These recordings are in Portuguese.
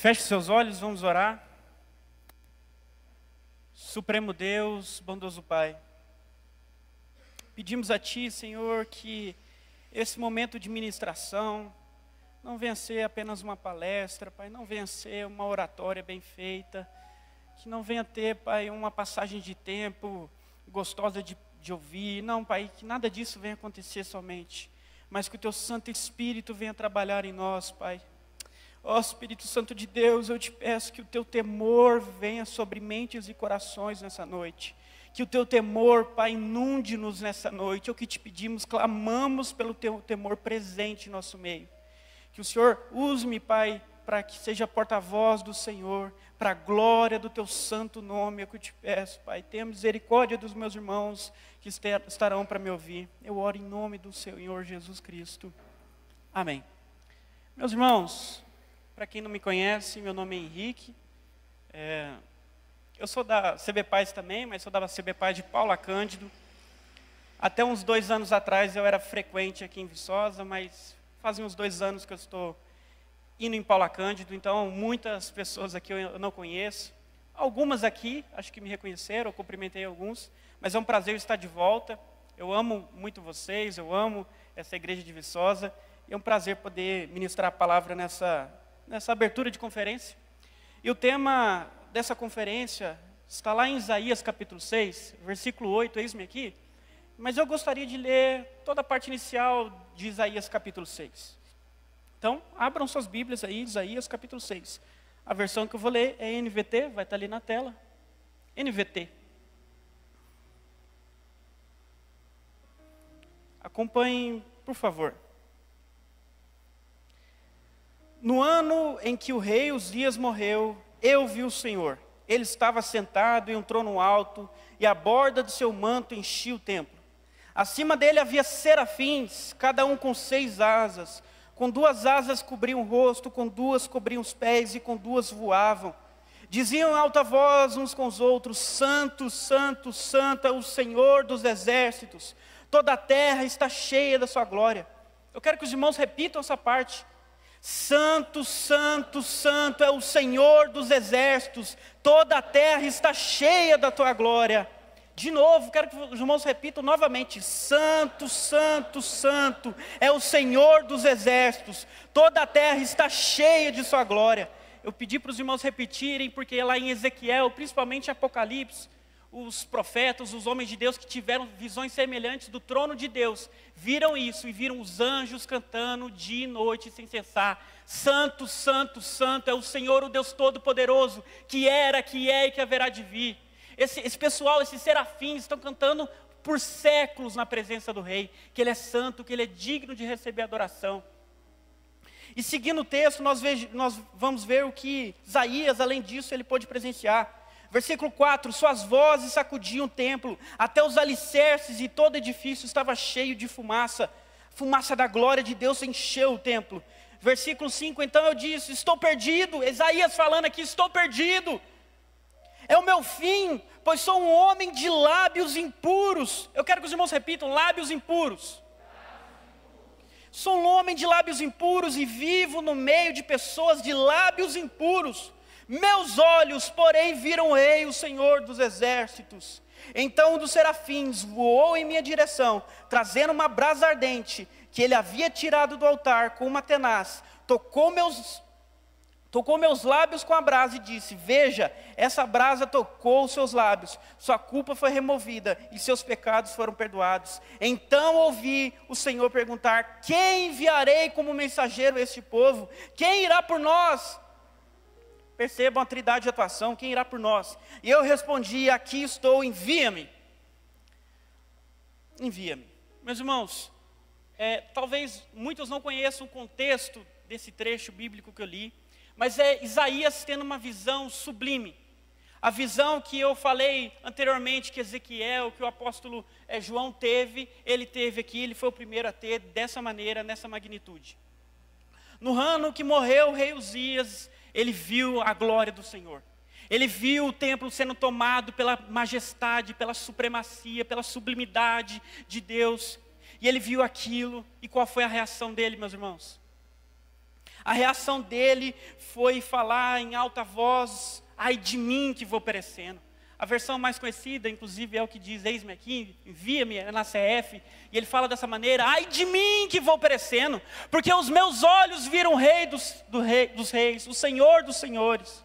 Feche seus olhos, vamos orar. Supremo Deus, bondoso Pai, pedimos a Ti, Senhor, que esse momento de ministração não venha ser apenas uma palestra, Pai, não venha ser uma oratória bem feita, que não venha ter, Pai, uma passagem de tempo gostosa de ouvir, não, Pai, que nada disso venha acontecer somente, mas que o Teu Santo Espírito venha trabalhar em nós, Pai. Ó Espírito Santo de Deus, eu te peço que o Teu temor venha sobre mentes e corações nessa noite. Que o Teu temor, Pai, inunde-nos nessa noite. É o que te pedimos, clamamos pelo Teu temor presente em nosso meio. Que o Senhor use-me, Pai, para que seja porta-voz do Senhor, para a glória do Teu santo nome. É o que eu te peço, Pai. Tenha misericórdia dos meus irmãos que estarão para me ouvir. Eu oro em nome do Senhor Jesus Cristo. Amém. Meus irmãos, para quem não me conhece, meu nome é Henrique. Eu sou da CB Paz também, mas sou da CB Paz de Paula Cândido. Até uns 2 anos atrás eu era frequente aqui em Viçosa, mas fazem uns 2 anos que eu estou indo em Paula Cândido, então muitas pessoas aqui eu não conheço. Algumas aqui, acho que me reconheceram, eu cumprimentei alguns, mas é um prazer estar de volta. Eu amo muito vocês, eu amo essa igreja de Viçosa, e é um prazer poder ministrar a palavra nessa abertura de conferência. E o tema dessa conferência está lá em Isaías capítulo 6, versículo 8, eis-me aqui. Mas eu gostaria de ler toda a parte inicial de Isaías capítulo 6. Então, abram suas Bíblias aí, Isaías capítulo 6. A versão que eu vou ler é NVT, vai estar ali na tela. NVT. Acompanhem, por favor. No ano em que o rei Uzias morreu, eu vi o Senhor. Ele estava sentado em um trono alto, e a borda do seu manto enchia o templo. Acima dele havia serafins, cada um com 6 asas. Com 2 asas cobriam o rosto, com 2 cobriam os pés, e com 2 voavam. Diziam em alta voz uns com os outros: Santo, Santo, Santo é o Senhor dos exércitos. Toda a terra está cheia da sua glória. Eu quero que os irmãos repitam essa parte. Santo, Santo, Santo é o Senhor dos exércitos, toda a terra está cheia da tua glória. De novo, quero que os irmãos repitam novamente. Santo, Santo, Santo é o Senhor dos exércitos, toda a terra está cheia de sua glória. Eu pedi para os irmãos repetirem, porque lá em Ezequiel, principalmente em Apocalipse, os profetas, os homens de Deus que tiveram visões semelhantes do trono de Deus, viram isso e viram os anjos cantando dia e noite sem cessar. Santo, Santo, Santo é o Senhor, o Deus Todo-Poderoso, que era, que é e que haverá de vir. Esse pessoal, esses serafins estão cantando por séculos na presença do rei, que ele é santo, que ele é digno de receber adoração. E seguindo o texto, nós vamos ver o que Isaías, além disso, ele pôde presenciar. Versículo 4, suas vozes sacudiam o templo, até os alicerces e todo edifício estava cheio de fumaça. Fumaça da glória de Deus encheu o templo. Versículo 5, então eu disse, estou perdido. Isaías falando aqui, estou perdido. É o meu fim, pois sou um homem de lábios impuros. Eu quero que os irmãos repitam, lábios impuros. Sou um homem de lábios impuros e vivo no meio de pessoas de lábios impuros. Meus olhos, porém, viram o rei, o Senhor dos exércitos. Então um dos serafins voou em minha direção, trazendo uma brasa ardente, que ele havia tirado do altar com uma tenaz. Tocou meus lábios com a brasa e disse, veja, essa brasa tocou os seus lábios, sua culpa foi removida e seus pecados foram perdoados. Então ouvi o Senhor perguntar, quem enviarei como mensageiro a este povo? Quem irá por nós? Percebam a trindade de atuação, quem irá por nós? E eu respondi, aqui estou, envia-me. Envia-me. Meus irmãos, talvez muitos não conheçam o contexto desse trecho bíblico que eu li, mas é Isaías tendo uma visão sublime. A visão que eu falei anteriormente, que Ezequiel, que o apóstolo João teve, ele teve aqui, ele foi o primeiro a ter dessa maneira, nessa magnitude. No ano que morreu o rei Uzias, ele viu a glória do Senhor. Ele viu o templo sendo tomado pela majestade, pela supremacia, pela sublimidade de Deus. E ele viu aquilo, e qual foi a reação dele, meus irmãos? A reação dele foi falar em alta voz: ai de mim que vou perecendo. A versão mais conhecida, inclusive, é o que diz: eis-me aqui, envia-me, é na CF. E ele fala dessa maneira: ai de mim que vou perecendo, porque os meus olhos viram o rei dos reis, o Senhor dos senhores.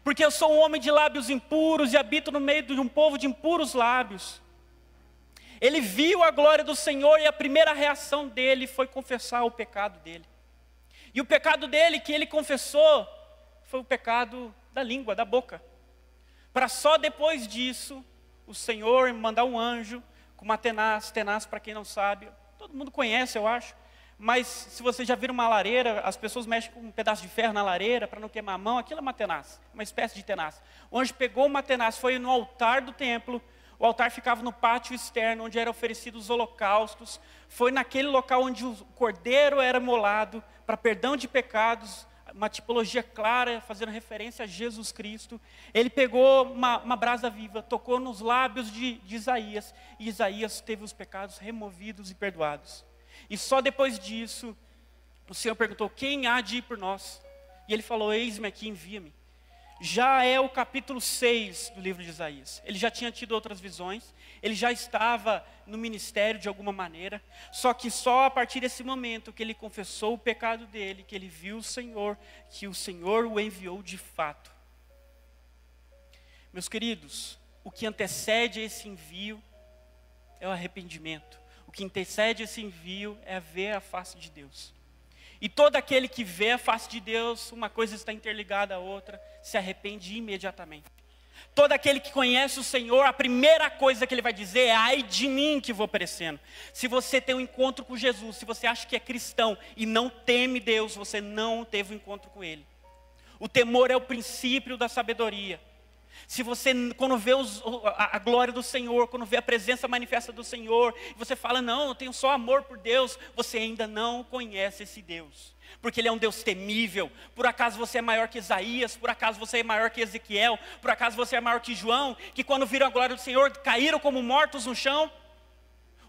Porque eu sou um homem de lábios impuros e habito no meio de um povo de impuros lábios. Ele viu a glória do Senhor e a primeira reação dele foi confessar o pecado dele. E o pecado dele que ele confessou foi o pecado da língua, da boca. Para só depois disso, o Senhor mandar um anjo com uma tenaz, para quem não sabe, todo mundo conhece, eu acho, mas se você já viram uma lareira, as pessoas mexem com um pedaço de ferro na lareira para não queimar a mão, aquilo é uma tenaz, uma espécie de tenaz. O anjo pegou uma tenaz, foi no altar do templo, o altar ficava no pátio externo, onde eram oferecidos os holocaustos, foi naquele local onde o cordeiro era imolado para perdão de pecados, uma tipologia clara, fazendo referência a Jesus Cristo. Ele pegou uma brasa viva, tocou nos lábios de Isaías, e Isaías teve os pecados removidos e perdoados. E só depois disso, o Senhor perguntou: quem há de ir por nós? E ele falou: eis-me aqui, envia-me. Já é o capítulo 6 do livro de Isaías. Ele já tinha tido outras visões, ele já estava no ministério de alguma maneira, só que só a partir desse momento que ele confessou o pecado dele, que ele viu o Senhor, que o Senhor o enviou de fato. Meus queridos, o que antecede esse envio é o arrependimento. O que antecede esse envio é ver a face de Deus. E todo aquele que vê a face de Deus, uma coisa está interligada à outra, se arrepende imediatamente. Todo aquele que conhece o Senhor, a primeira coisa que ele vai dizer é: ai de mim que vou perecendo. Se você tem um encontro com Jesus, se você acha que é cristão e não teme Deus, você não teve um encontro com Ele. O temor é o princípio da sabedoria. Se você, quando vê a glória do Senhor, quando vê a presença manifesta do Senhor, e você fala: não, eu tenho só amor por Deus, você ainda não conhece esse Deus. Porque Ele é um Deus temível. Por acaso você é maior que Isaías? Por acaso você é maior que Ezequiel? Por acaso você é maior que João? Que quando viram a glória do Senhor, caíram como mortos no chão?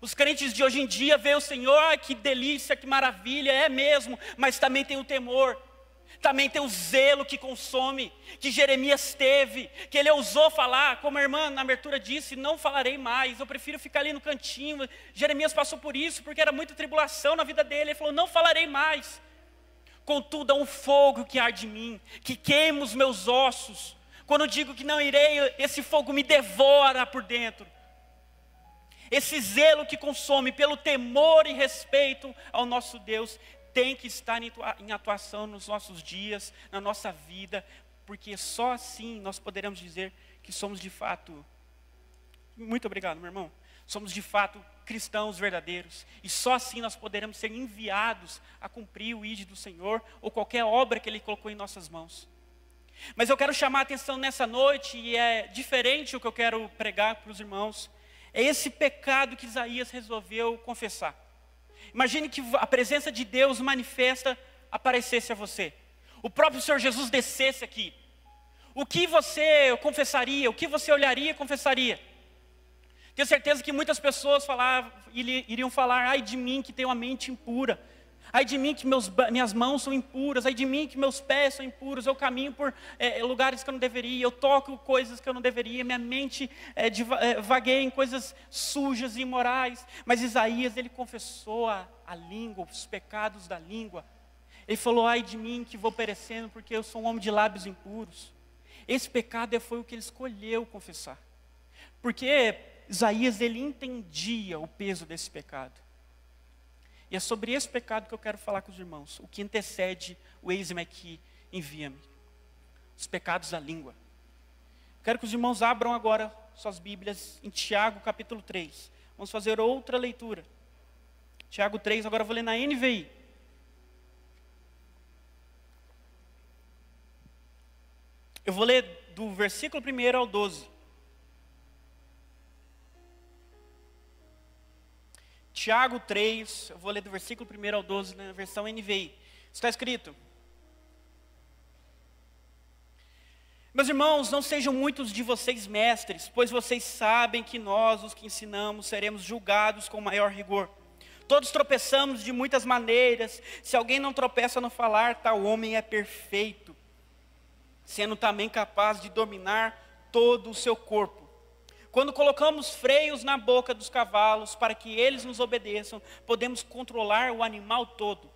Os crentes de hoje em dia veem o Senhor: que delícia, que maravilha, é mesmo, mas também tem o temor. Também tem o zelo que consome, que Jeremias teve, que ele ousou falar, como a irmã na abertura disse: não falarei mais, eu prefiro ficar ali no cantinho. Jeremias passou por isso, porque era muita tribulação na vida dele. Ele falou: não falarei mais. Contudo, há um fogo que arde em mim, que queima os meus ossos. Quando digo que não irei, esse fogo me devora por dentro. Esse zelo que consome pelo temor e respeito ao nosso Deus tem que estar em atuação nos nossos dias, na nossa vida, porque só assim nós poderemos dizer que somos de fato, muito obrigado, meu irmão, somos de fato cristãos verdadeiros, e só assim nós poderemos ser enviados a cumprir o ID do Senhor, ou qualquer obra que Ele colocou em nossas mãos. Mas eu quero chamar a atenção nessa noite, e é diferente o que eu quero pregar para os irmãos, é esse pecado que Isaías resolveu confessar. Imagine que a presença de Deus manifesta aparecesse a você. O próprio Senhor Jesus descesse aqui. O que você confessaria? O que você olharia e confessaria? Tenho certeza que muitas pessoas iriam falar: ai de mim que tenho a mente impura. Ai de mim que minhas mãos são impuras. Ai de mim que meus pés são impuros. Eu caminho por lugares que eu não deveria. Eu toco coisas que eu não deveria. Minha mente vagueia em coisas sujas e imorais. Mas Isaías, ele confessou a língua, os pecados da língua. Ele falou: ai de mim que vou perecendo, porque eu sou um homem de lábios impuros. Esse pecado foi o que ele escolheu confessar. Porque Isaías, ele entendia o peso desse pecado. E é sobre esse pecado que eu quero falar com os irmãos. O que antecede o eis-me aqui, envia-me. Os pecados da língua. Quero que os irmãos abram agora suas Bíblias em Tiago capítulo 3. Vamos fazer outra leitura. Tiago 3, agora eu vou ler na NVI. Eu vou ler do versículo 1 ao 12. Tiago 3, eu vou ler do versículo 1 ao 12 na versão NVI. Está escrito: meus irmãos, não sejam muitos de vocês mestres, pois vocês sabem que nós, os que ensinamos, seremos julgados com maior rigor. Todos tropeçamos de muitas maneiras. Se alguém não tropeça no falar, tal homem é perfeito, sendo também capaz de dominar todo o seu corpo. Quando colocamos freios na boca dos cavalos para que eles nos obedeçam, podemos controlar o animal todo.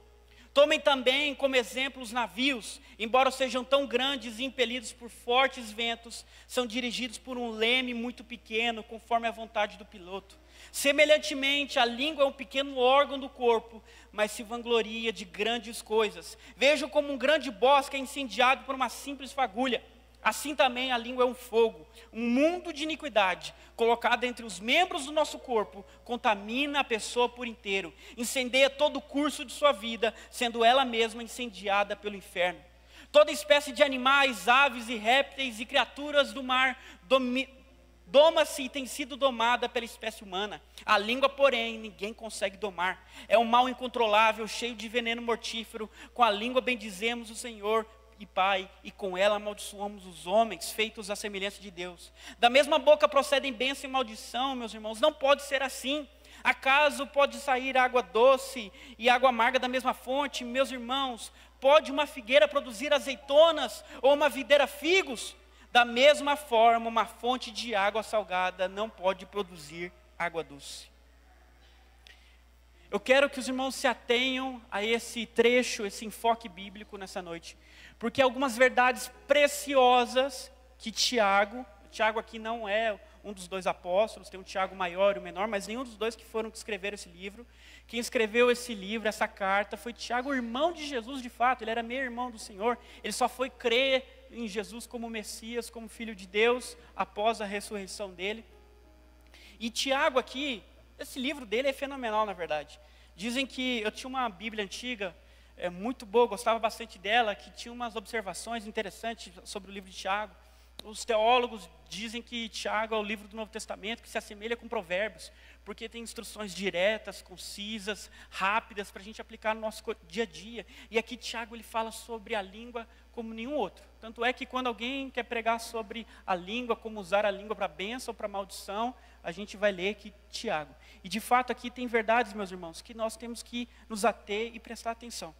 Tomem também como exemplo os navios, embora sejam tão grandes e impelidos por fortes ventos, são dirigidos por um leme muito pequeno, conforme a vontade do piloto. Semelhantemente, a língua é um pequeno órgão do corpo, mas se vangloria de grandes coisas. Vejo como um grande bosque é incendiado por uma simples fagulha. Assim também a língua é um fogo, um mundo de iniquidade, colocado entre os membros do nosso corpo, contamina a pessoa por inteiro, incendeia todo o curso de sua vida, sendo ela mesma incendiada pelo inferno. Toda espécie de animais, aves e répteis e criaturas do mar doma-se e tem sido domada pela espécie humana. A língua, porém, ninguém consegue domar. É um mal incontrolável, cheio de veneno mortífero. Com a língua bendizemos o Senhor e Pai, e com ela amaldiçoamos os homens, feitos à semelhança de Deus. Da mesma boca procedem bênção e maldição, meus irmãos. Não pode ser assim. Acaso pode sair água doce e água amarga da mesma fonte? Meus irmãos, pode uma figueira produzir azeitonas, ou uma videira figos? Da mesma forma, uma fonte de água salgada não pode produzir água doce. Eu quero que os irmãos se atenham a esse trecho, esse enfoque bíblico nessa noite, porque algumas verdades preciosas que Tiago aqui não é um dos dois apóstolos, tem um Tiago maior e o menor, mas nenhum dos dois que escreveram esse livro. Quem escreveu esse livro, essa carta, foi Tiago, irmão de Jesus de fato, ele era meio irmão do Senhor, ele só foi crer em Jesus como Messias, como Filho de Deus, após a ressurreição dele. E Tiago aqui, esse livro dele é fenomenal na verdade. Dizem que, eu tinha uma Bíblia antiga, muito boa, gostava bastante dela, que tinha umas observações interessantes sobre o livro de Tiago. Os teólogos dizem que Tiago é o livro do Novo Testamento que se assemelha com Provérbios, porque tem instruções diretas, concisas, rápidas, para a gente aplicar no nosso dia a dia. E aqui Tiago ele fala sobre a língua como nenhum outro. Tanto é que quando alguém quer pregar sobre a língua, como usar a língua para bênção ou para maldição, a gente vai ler aqui Tiago. E de fato aqui tem verdades, meus irmãos, que nós temos que nos ater e prestar atenção.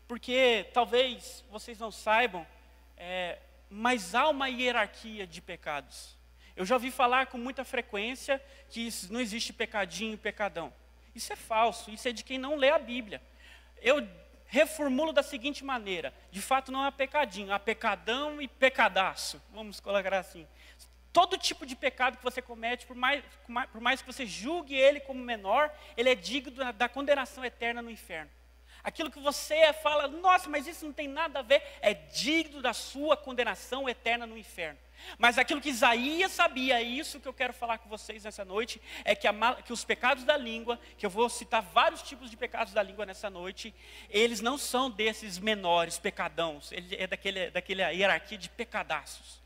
Porque talvez vocês não saibam, mas há uma hierarquia de pecados. Eu já ouvi falar com muita frequência que não existe pecadinho e pecadão. Isso é falso, isso é de quem não lê a Bíblia. Eu reformulo da seguinte maneira: de fato não há pecadinho, há pecadão e pecadaço, vamos colocar assim. Todo tipo de pecado que você comete, por mais que você julgue ele como menor, ele é digno da condenação eterna no inferno. Aquilo que você fala, nossa, mas isso não tem nada a ver, é digno da sua condenação eterna no inferno. Mas aquilo que Isaías sabia, isso que eu quero falar com vocês nessa noite, é que os pecados da língua, que eu vou citar vários tipos de pecados da língua nessa noite, eles não são desses menores pecadãos, ele é daquela hierarquia de pecadaços.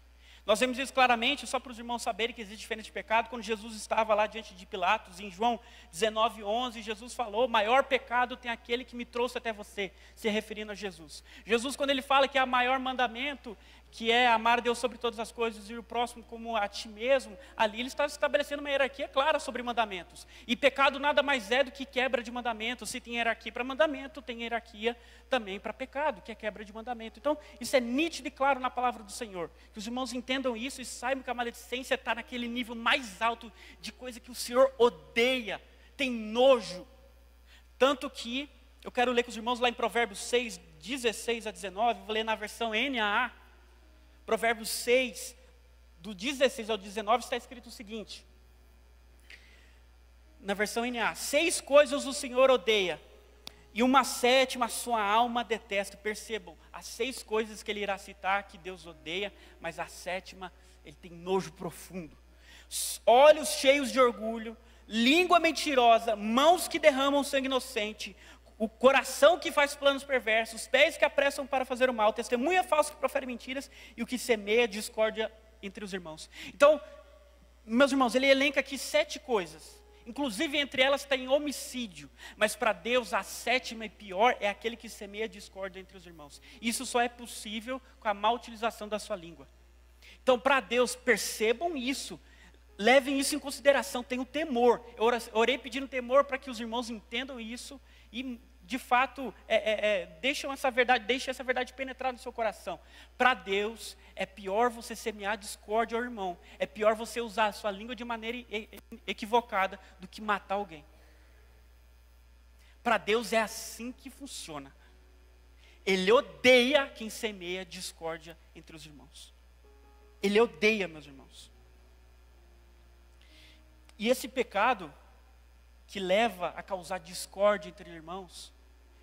Nós vemos isso claramente, só para os irmãos saberem que existe diferença de pecado. Quando Jesus estava lá diante de Pilatos, em João 19:11, Jesus falou: maior pecado tem aquele que me trouxe até você, se referindo a Jesus. Jesus, quando ele fala que é o maior mandamento, que é amar a Deus sobre todas as coisas e o próximo como a ti mesmo, ali ele está estabelecendo uma hierarquia clara sobre mandamentos. E pecado nada mais é do que quebra de mandamentos. Se tem hierarquia para mandamento, tem hierarquia também para pecado, que é quebra de mandamento. Então, isso é nítido e claro na palavra do Senhor. Que os irmãos entendam isso e saibam que a maledicência está naquele nível mais alto de coisa que o Senhor odeia, tem nojo. Tanto que, eu quero ler com os irmãos lá em Provérbios 6, 16 a 19, vou ler na versão NAA. Provérbios 6, do 16 ao 19, está escrito o seguinte, na versão NA: 6 coisas o Senhor odeia, e uma sétima a sua alma detesta. Percebam, as 6 coisas que ele irá citar que Deus odeia, mas a sétima, ele tem nojo profundo: olhos cheios de orgulho, língua mentirosa, mãos que derramam sangue inocente, o coração que faz planos perversos, pés que apressam para fazer o mal, testemunha falsa que profere mentiras e o que semeia discórdia entre os irmãos. Então, meus irmãos, ele elenca aqui 7 coisas. Inclusive entre elas tem homicídio. Mas para Deus a 7ª e pior é aquele que semeia discórdia entre os irmãos. Isso só é possível com a má utilização da sua língua. Então para Deus, percebam isso. levem isso em consideração, tenham temor. Eu orei pedindo temor para que os irmãos entendam isso e, de fato, deixem essa verdade penetrar no seu coração. Para Deus, é pior você semear discórdia ao irmão. É pior você usar a sua língua de maneira equivocada do que matar alguém. Para Deus é assim que funciona. Ele odeia quem semeia discórdia entre os irmãos. Ele odeia, meus irmãos. E esse pecado que leva a causar discórdia entre irmãos,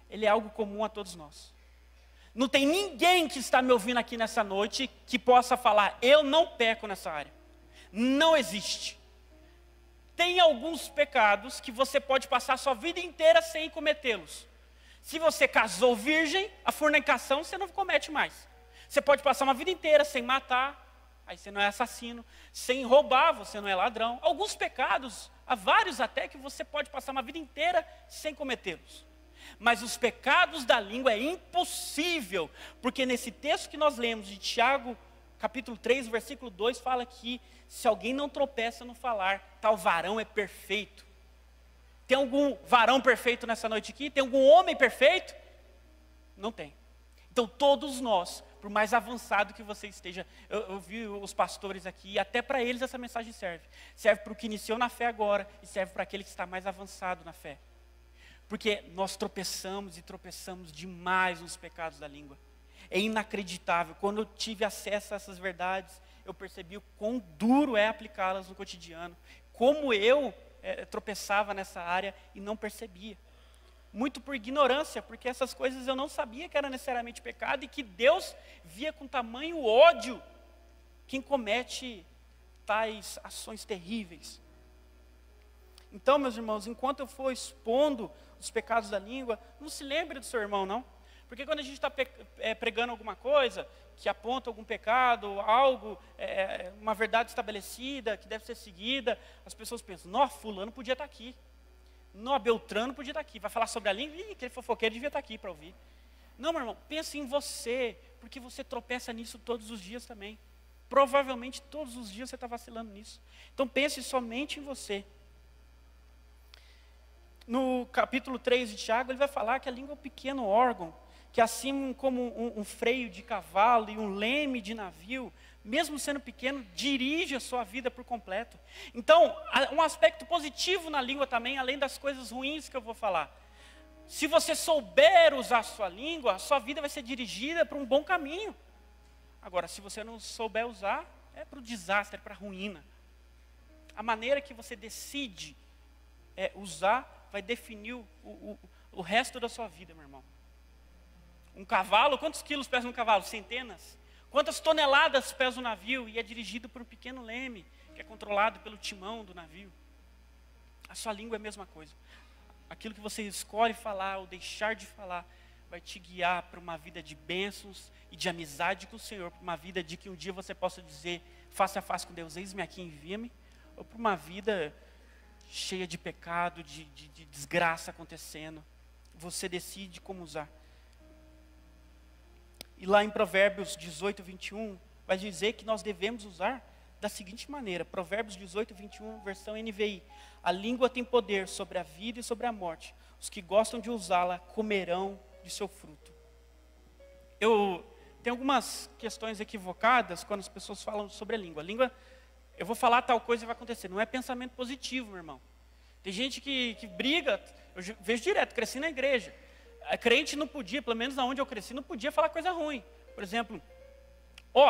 ele é algo comum a todos nós. Não tem ninguém que está me ouvindo aqui nessa noite que possa falar, eu não peco nessa área. Não existe. Tem alguns pecados que você pode passar a sua vida inteira sem cometê-los. Se você casou virgem, a fornicação você não comete mais. Você pode passar uma vida inteira sem matar, aí você não é assassino. Sem roubar, você não é ladrão. Alguns pecados, há vários até, que você pode passar uma vida inteira sem cometê-los. Mas os pecados da língua é impossível, porque nesse texto que nós lemos de Tiago, capítulo 3, versículo 2, fala que se alguém não tropeça no falar, tal varão é perfeito. Tem algum varão perfeito nessa noite aqui? Tem algum homem perfeito? Não tem. Então todos nós, por mais avançado que você esteja, eu vi os pastores aqui, e até para eles essa mensagem serve. Serve para o que iniciou na fé agora, e serve para aquele que está mais avançado na fé. Porque nós tropeçamos e tropeçamos demais nos pecados da língua. É inacreditável. Quando eu tive acesso a essas verdades, eu percebi o quão duro é aplicá-las no cotidiano. Como eu tropeçava nessa área e não percebia. Muito por ignorância, porque essas coisas eu não sabia que era necessariamente pecado e que Deus via com tamanho ódio quem comete tais ações terríveis. Então, meus irmãos, enquanto eu for expondo os pecados da língua, não se lembre do seu irmão, não. Porque quando a gente está pregando alguma coisa, que aponta algum pecado, algo, uma verdade estabelecida, que deve ser seguida, as pessoas pensam, nó, fulano podia estar aqui. Nó, Beltrano podia estar aqui. Vai falar sobre a língua? Ih, aquele fofoqueiro devia estar aqui para ouvir. Não, meu irmão, pense em você, porque você tropeça nisso todos os dias também. Provavelmente todos os dias você está vacilando nisso. Então pense somente em você. No capítulo 3 de Tiago, ele vai falar que a língua é um pequeno órgão, que assim como um freio de cavalo e um leme de navio, mesmo sendo pequeno, dirige a sua vida por completo. Então, um aspecto positivo na língua também, além das coisas ruins que eu vou falar. Se você souber usar a sua língua, a sua vida vai ser dirigida para um bom caminho. Agora, se você não souber usar, é para o desastre, é para a ruína. A maneira que você decide usar vai definir o resto da sua vida, meu irmão. Um cavalo, quantos quilos pesa um cavalo? Centenas. Quantas toneladas pesa um navio? E é dirigido por um pequeno leme, que é controlado pelo timão do navio. A sua língua é a mesma coisa. Aquilo que você escolhe falar ou deixar de falar, vai te guiar para uma vida de bênçãos e de amizade com o Senhor, para uma vida de que um dia você possa dizer, face a face com Deus, eis-me aqui, envia-me, ou para uma vida cheia de pecado, de desgraça acontecendo. Você decide como usar. E lá em Provérbios 18, 21, vai dizer que nós devemos usar da seguinte maneira. Provérbios 18, 21, versão NVI. A língua tem poder sobre a vida e sobre a morte. Os que gostam de usá-la comerão de seu fruto. Tem algumas questões equivocadas quando as pessoas falam sobre a língua. A língua, eu vou falar tal coisa e vai acontecer. Não é pensamento positivo, meu irmão. Tem gente que briga, eu vejo direto, cresci na igreja. A crente não podia, pelo menos onde eu cresci, não podia falar coisa ruim. Por exemplo,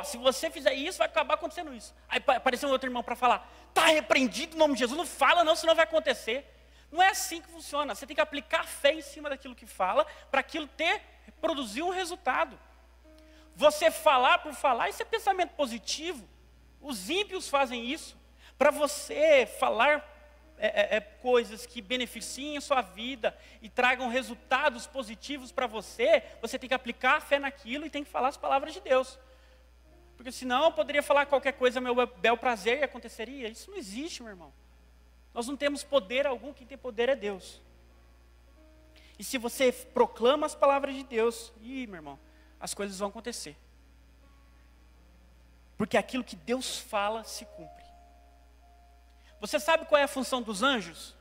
se você fizer isso, vai acabar acontecendo isso. Aí apareceu um outro irmão para falar, está repreendido em nome de Jesus, não fala não, senão vai acontecer. Não é assim que funciona. Você tem que aplicar fé em cima daquilo que fala, para aquilo produzir um resultado. Você falar por falar, isso é pensamento positivo. Os ímpios fazem isso. Para você falar coisas que beneficiem a sua vida e tragam resultados positivos para você, você tem que aplicar a fé naquilo e tem que falar as palavras de Deus. Porque senão eu poderia falar qualquer coisa, meu bel prazer, e aconteceria. Isso não existe, meu irmão. Nós não temos poder algum, quem tem poder é Deus. E se você proclama as palavras de Deus, meu irmão, as coisas vão acontecer. Porque aquilo que Deus fala se cumpre. Você sabe qual é a função dos anjos?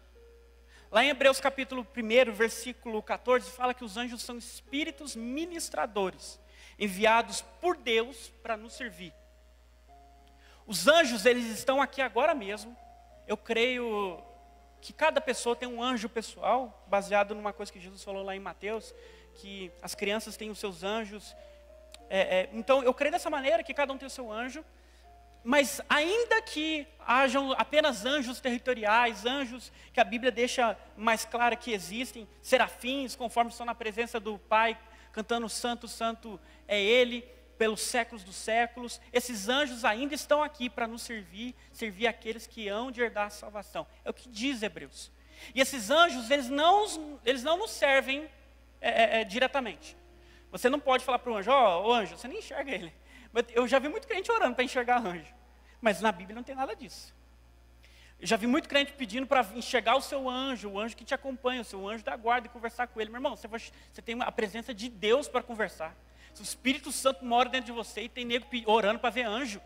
Lá em Hebreus capítulo 1, versículo 14, fala que os anjos são espíritos ministradores, enviados por Deus para nos servir. Os anjos, eles estão aqui agora mesmo. Eu creio que cada pessoa tem um anjo pessoal, baseado numa coisa que Jesus falou lá em Mateus, que as crianças têm os seus anjos. Então, eu creio dessa maneira, que cada um tem o seu anjo. Mas ainda que hajam apenas anjos territoriais, anjos que a Bíblia deixa mais clara que existem, serafins, conforme estão na presença do Pai, cantando Santo, Santo é Ele, pelos séculos dos séculos, esses anjos ainda estão aqui para nos servir aqueles que hão de herdar a salvação. É o que diz Hebreus. E esses anjos, eles não nos servem diretamente. Você não pode falar para o anjo, ó anjo, você nem enxerga ele. Eu já vi muito crente orando para enxergar anjo, mas na Bíblia não tem nada disso. Eu já vi muito crente pedindo para enxergar o seu anjo, o anjo que te acompanha, o seu anjo da guarda, e conversar com ele. Meu irmão, você tem a presença de Deus para conversar. Se o Espírito Santo mora dentro de você e tem nego orando para ver anjo,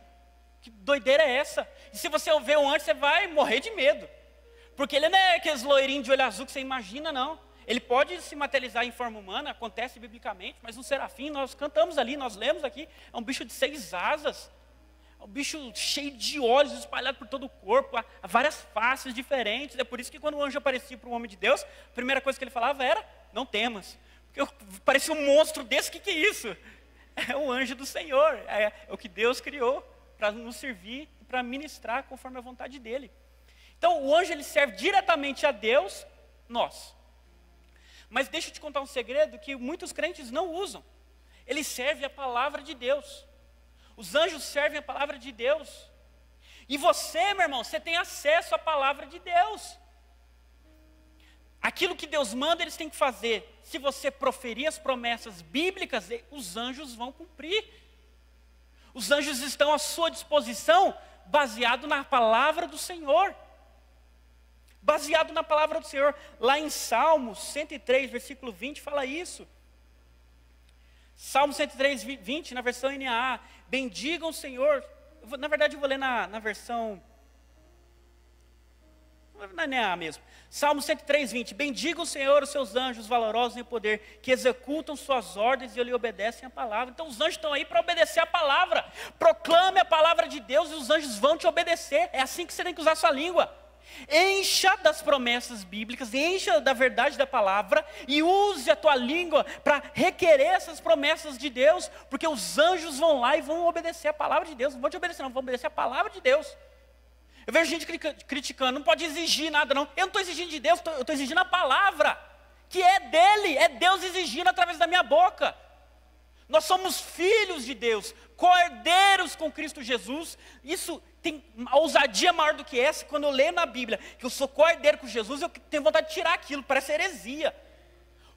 que doideira é essa? E se você ver um anjo, você vai morrer de medo, porque ele não é aqueles loirinhos de olho azul que você imagina, não. Ele pode se materializar em forma humana, acontece biblicamente, mas um serafim, nós cantamos ali, nós lemos aqui, é um bicho de 6 asas, é um bicho cheio de olhos espalhados por todo o corpo, há várias faces diferentes. É por isso que quando o anjo aparecia para o homem de Deus, a primeira coisa que ele falava era, não temas, porque parecia um monstro desse, que é isso? É o anjo do Senhor, é o que Deus criou para nos servir, para ministrar conforme a vontade dEle. Então o anjo ele serve diretamente a Deus, nós. Mas deixa eu te contar um segredo que muitos crentes não usam. Ele serve a palavra de Deus. Os anjos servem a palavra de Deus. E você, meu irmão, você tem acesso à palavra de Deus. Aquilo que Deus manda, eles têm que fazer. Se você proferir as promessas bíblicas, os anjos vão cumprir. Os anjos estão à sua disposição, baseado na palavra do Senhor. Baseado na palavra do Senhor. Lá em Salmos 103, versículo 20, fala isso. Salmo 103, 20, na versão NAA. Bendigam o Senhor. Na verdade, eu vou ler na versão... na NAA mesmo. Salmo 103, 20. Bendigam o Senhor os seus anjos valorosos em poder, que executam suas ordens e lhe obedecem a palavra. Então os anjos estão aí para obedecer a palavra. Proclame a palavra de Deus e os anjos vão te obedecer. É assim que você tem que usar a sua língua. Encha das promessas bíblicas, encha da verdade da palavra e use a tua língua para requerer essas promessas de Deus, porque os anjos vão lá e vão obedecer a palavra de Deus. Não vão te obedecer, não, vão obedecer a palavra de Deus. Eu vejo gente criticando, não pode exigir nada não. Eu não estou exigindo de Deus, eu estou exigindo a palavra, que é dele, é Deus exigindo através da minha boca. Nós somos filhos de Deus, cordeiros com Cristo Jesus. Isso tem ousadia maior do que essa. Quando eu leio na Bíblia que eu sou cordeiro com Jesus, eu tenho vontade de tirar aquilo, parece heresia.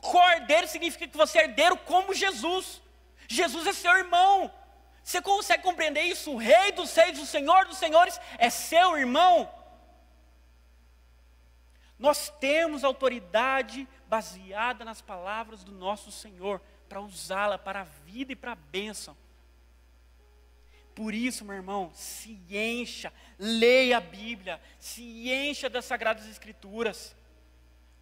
Cordeiro significa que você é herdeiro como Jesus. Jesus é seu irmão. Você consegue compreender isso? O Rei dos Reis, o Senhor dos Senhores é seu irmão. Nós temos autoridade baseada nas palavras do nosso Senhor, para usá-la para a vida e para a bênção. Por isso, meu irmão, se encha, leia a Bíblia, se encha das Sagradas Escrituras,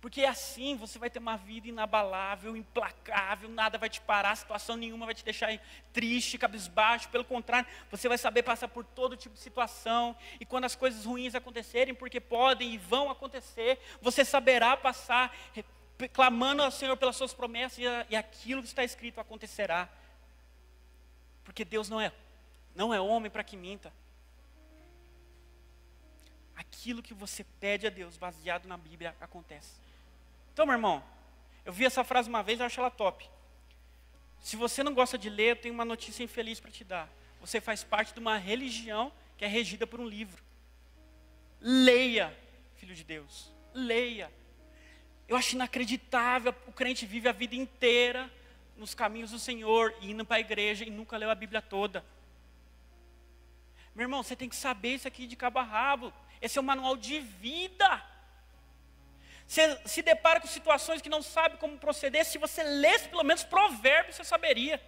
porque assim você vai ter uma vida inabalável, implacável, nada vai te parar, situação nenhuma vai te deixar triste, cabisbaixo. Pelo contrário, você vai saber passar por todo tipo de situação, e quando as coisas ruins acontecerem, porque podem e vão acontecer, você saberá passar clamando ao Senhor pelas suas promessas, e aquilo que está escrito acontecerá, porque Deus não é homem para que minta. Aquilo que você pede a Deus, baseado na Bíblia, acontece. Então, meu irmão, eu vi essa frase uma vez, eu acho ela top. Se você não gosta de ler, eu tenho uma notícia infeliz para te dar. Você faz parte de uma religião que é regida por um livro. Leia, filho de Deus, leia. Eu acho inacreditável, o crente vive a vida inteira nos caminhos do Senhor, indo para a igreja e nunca leu a Bíblia toda. Meu irmão, você tem que saber isso aqui de cabo a rabo. Esse é o manual de vida. Você se depara com situações que não sabe como proceder. Se você lesse pelo menos Provérbios, você saberia.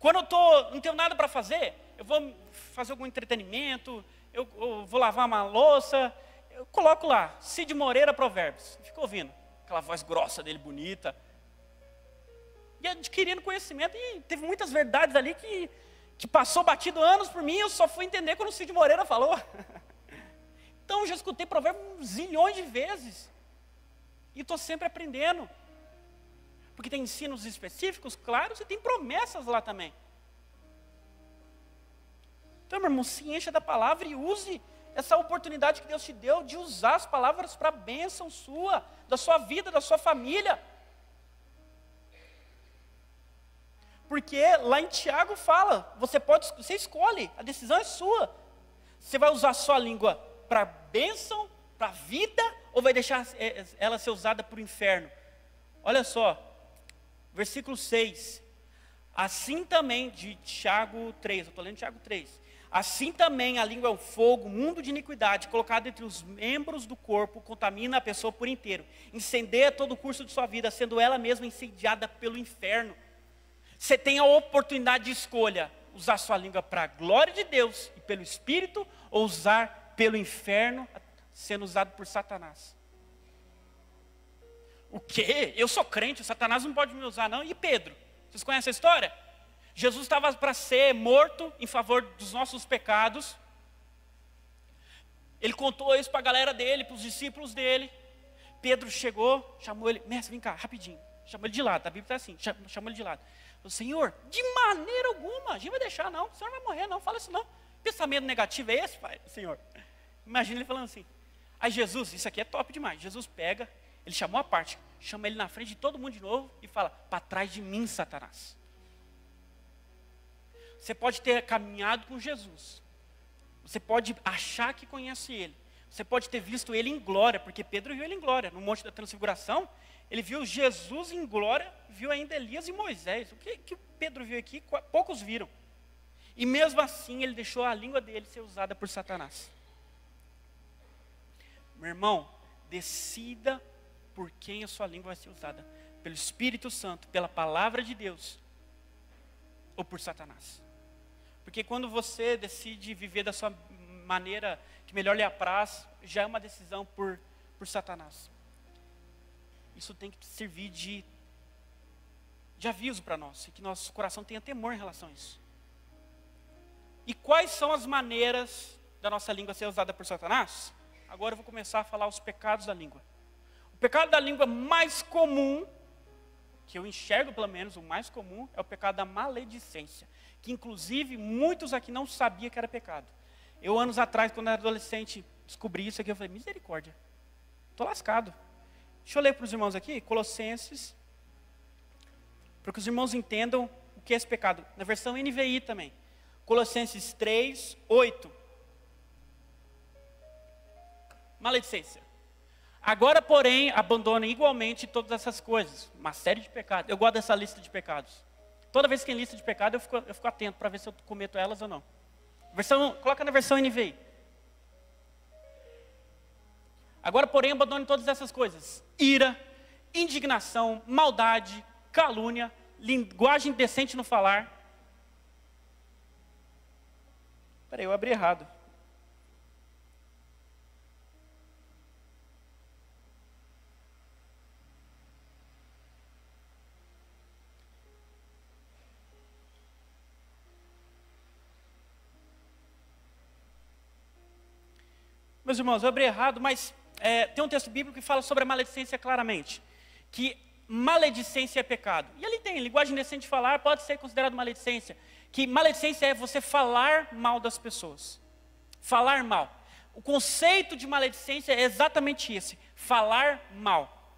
Quando não tenho nada para fazer, eu vou fazer algum entretenimento, eu vou lavar uma louça, eu coloco lá, Cid Moreira Provérbios, fico ouvindo aquela voz grossa dele, bonita, e adquirindo conhecimento, e teve muitas verdades ali que passou batido anos por mim, eu só fui entender quando o Cid Moreira falou. Então eu já escutei Provérbios zilhões de vezes, e estou sempre aprendendo, porque tem ensinos específicos, claro, e tem promessas lá também. Então, meu irmão, se encha da palavra e use essa oportunidade que Deus te deu de usar as palavras para a bênção sua, da sua vida, da sua família. Porque lá em Tiago fala, você escolhe, a decisão é sua. Você vai usar a sua língua para a bênção, para a vida, ou vai deixar ela ser usada para o inferno? Olha só, versículo 6. Assim também, de Tiago 3, eu estou lendo Tiago 3. Assim também a língua é um fogo, mundo de iniquidade, colocado entre os membros do corpo, contamina a pessoa por inteiro. Incendeia todo o curso de sua vida, sendo ela mesma incendiada pelo inferno. Você tem a oportunidade de escolha, usar sua língua para a glória de Deus e pelo Espírito, ou usar pelo inferno, sendo usado por Satanás. O quê? Eu sou crente, Satanás não pode me usar não. E Pedro? Vocês conhecem a história? Jesus estava para ser morto em favor dos nossos pecados. Ele contou isso para a galera dele, para os discípulos dele. Pedro chegou, chamou ele, mestre, vem cá, rapidinho. Chamou ele de lado, a Bíblia está assim, chamou ele de lado. Falou, Senhor, de maneira alguma, a gente vai deixar não, o Senhor não vai morrer não, fala isso não. Pensamento negativo é esse, pai, Senhor? Imagina ele falando assim. Aí Jesus, isso aqui é top demais, Jesus pega, ele chamou a parte, chama ele na frente de todo mundo de novo e fala, para trás de mim, Satanás. Você pode ter caminhado com Jesus, você pode achar que conhece Ele, você pode ter visto Ele em glória, porque Pedro viu Ele em glória, no Monte da Transfiguração, ele viu Jesus em glória, viu ainda Elias e Moisés. O que Pedro viu aqui, poucos viram. E mesmo assim, ele deixou a língua dele ser usada por Satanás. Meu irmão, decida por quem a sua língua vai ser usada. Pelo Espírito Santo, pela palavra de Deus, ou por Satanás. Porque quando você decide viver da sua maneira que melhor lhe apraz, já é uma decisão por Satanás. Isso tem que servir de aviso para nós, e que nosso coração tenha temor em relação a isso. E quais são as maneiras da nossa língua ser usada por Satanás? Agora eu vou começar a falar os pecados da língua. O pecado da língua mais comum, que eu enxergo pelo menos, o mais comum, é o pecado da maledicência. Que inclusive muitos aqui não sabiam que era pecado. Eu anos atrás, quando era adolescente, descobri isso aqui, eu falei, misericórdia, estou lascado. Deixa eu ler para os irmãos aqui, Colossenses, para que os irmãos entendam o que é esse pecado. Na versão NVI também. Colossenses 3, 8. Maledicência. Agora, porém, abandonem igualmente todas essas coisas. Uma série de pecados. Eu gosto dessa lista de pecados. Toda vez que tem lista de pecado, eu fico atento para ver se eu cometo elas ou não. Coloca na versão NVI. Agora, porém, abandone todas essas coisas. Ira, indignação, maldade, calúnia, linguagem indecente no falar. Peraí, eu abri errado. Meus irmãos, eu abri errado, mas tem um texto bíblico que fala sobre a maledicência claramente. Que maledicência é pecado. E ali tem, linguagem indecente de falar pode ser considerado maledicência. Que maledicência é você falar mal das pessoas. Falar mal. O conceito de maledicência é exatamente esse, falar mal.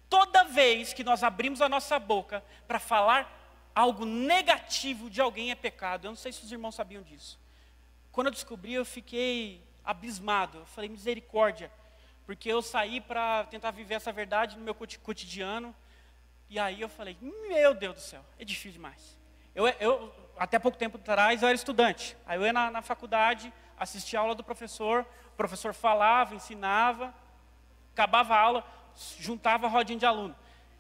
Toda vez que nós abrimos a nossa boca para falar algo negativo de alguém é pecado. Eu não sei se os irmãos sabiam disso. Quando eu descobri, eu fiquei abismado. Eu falei, misericórdia. Porque eu saí para tentar viver essa verdade no meu cotidiano. E aí eu falei, meu Deus do céu, é difícil demais. Eu até pouco tempo atrás, eu era estudante. Aí eu ia na faculdade, assistia a aula do professor. O professor falava, ensinava. Acabava a aula, juntava a rodinha de aluno.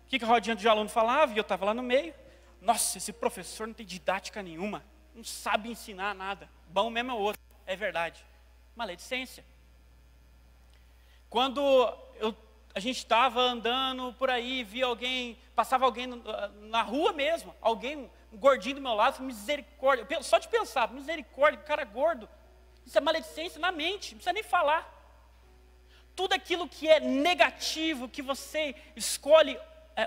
O que a rodinha de aluno falava? E eu estava lá no meio. Nossa, esse professor não tem didática nenhuma, não sabe ensinar nada. Bom mesmo é o outro, é verdade. Maledicência. Quando a gente estava andando por aí, via alguém, passava alguém na rua mesmo, alguém, um gordinho do meu lado, misericórdia, só de pensar, misericórdia, cara gordo, isso é maledicência na mente, não precisa nem falar. Tudo aquilo que é negativo, que você escolhe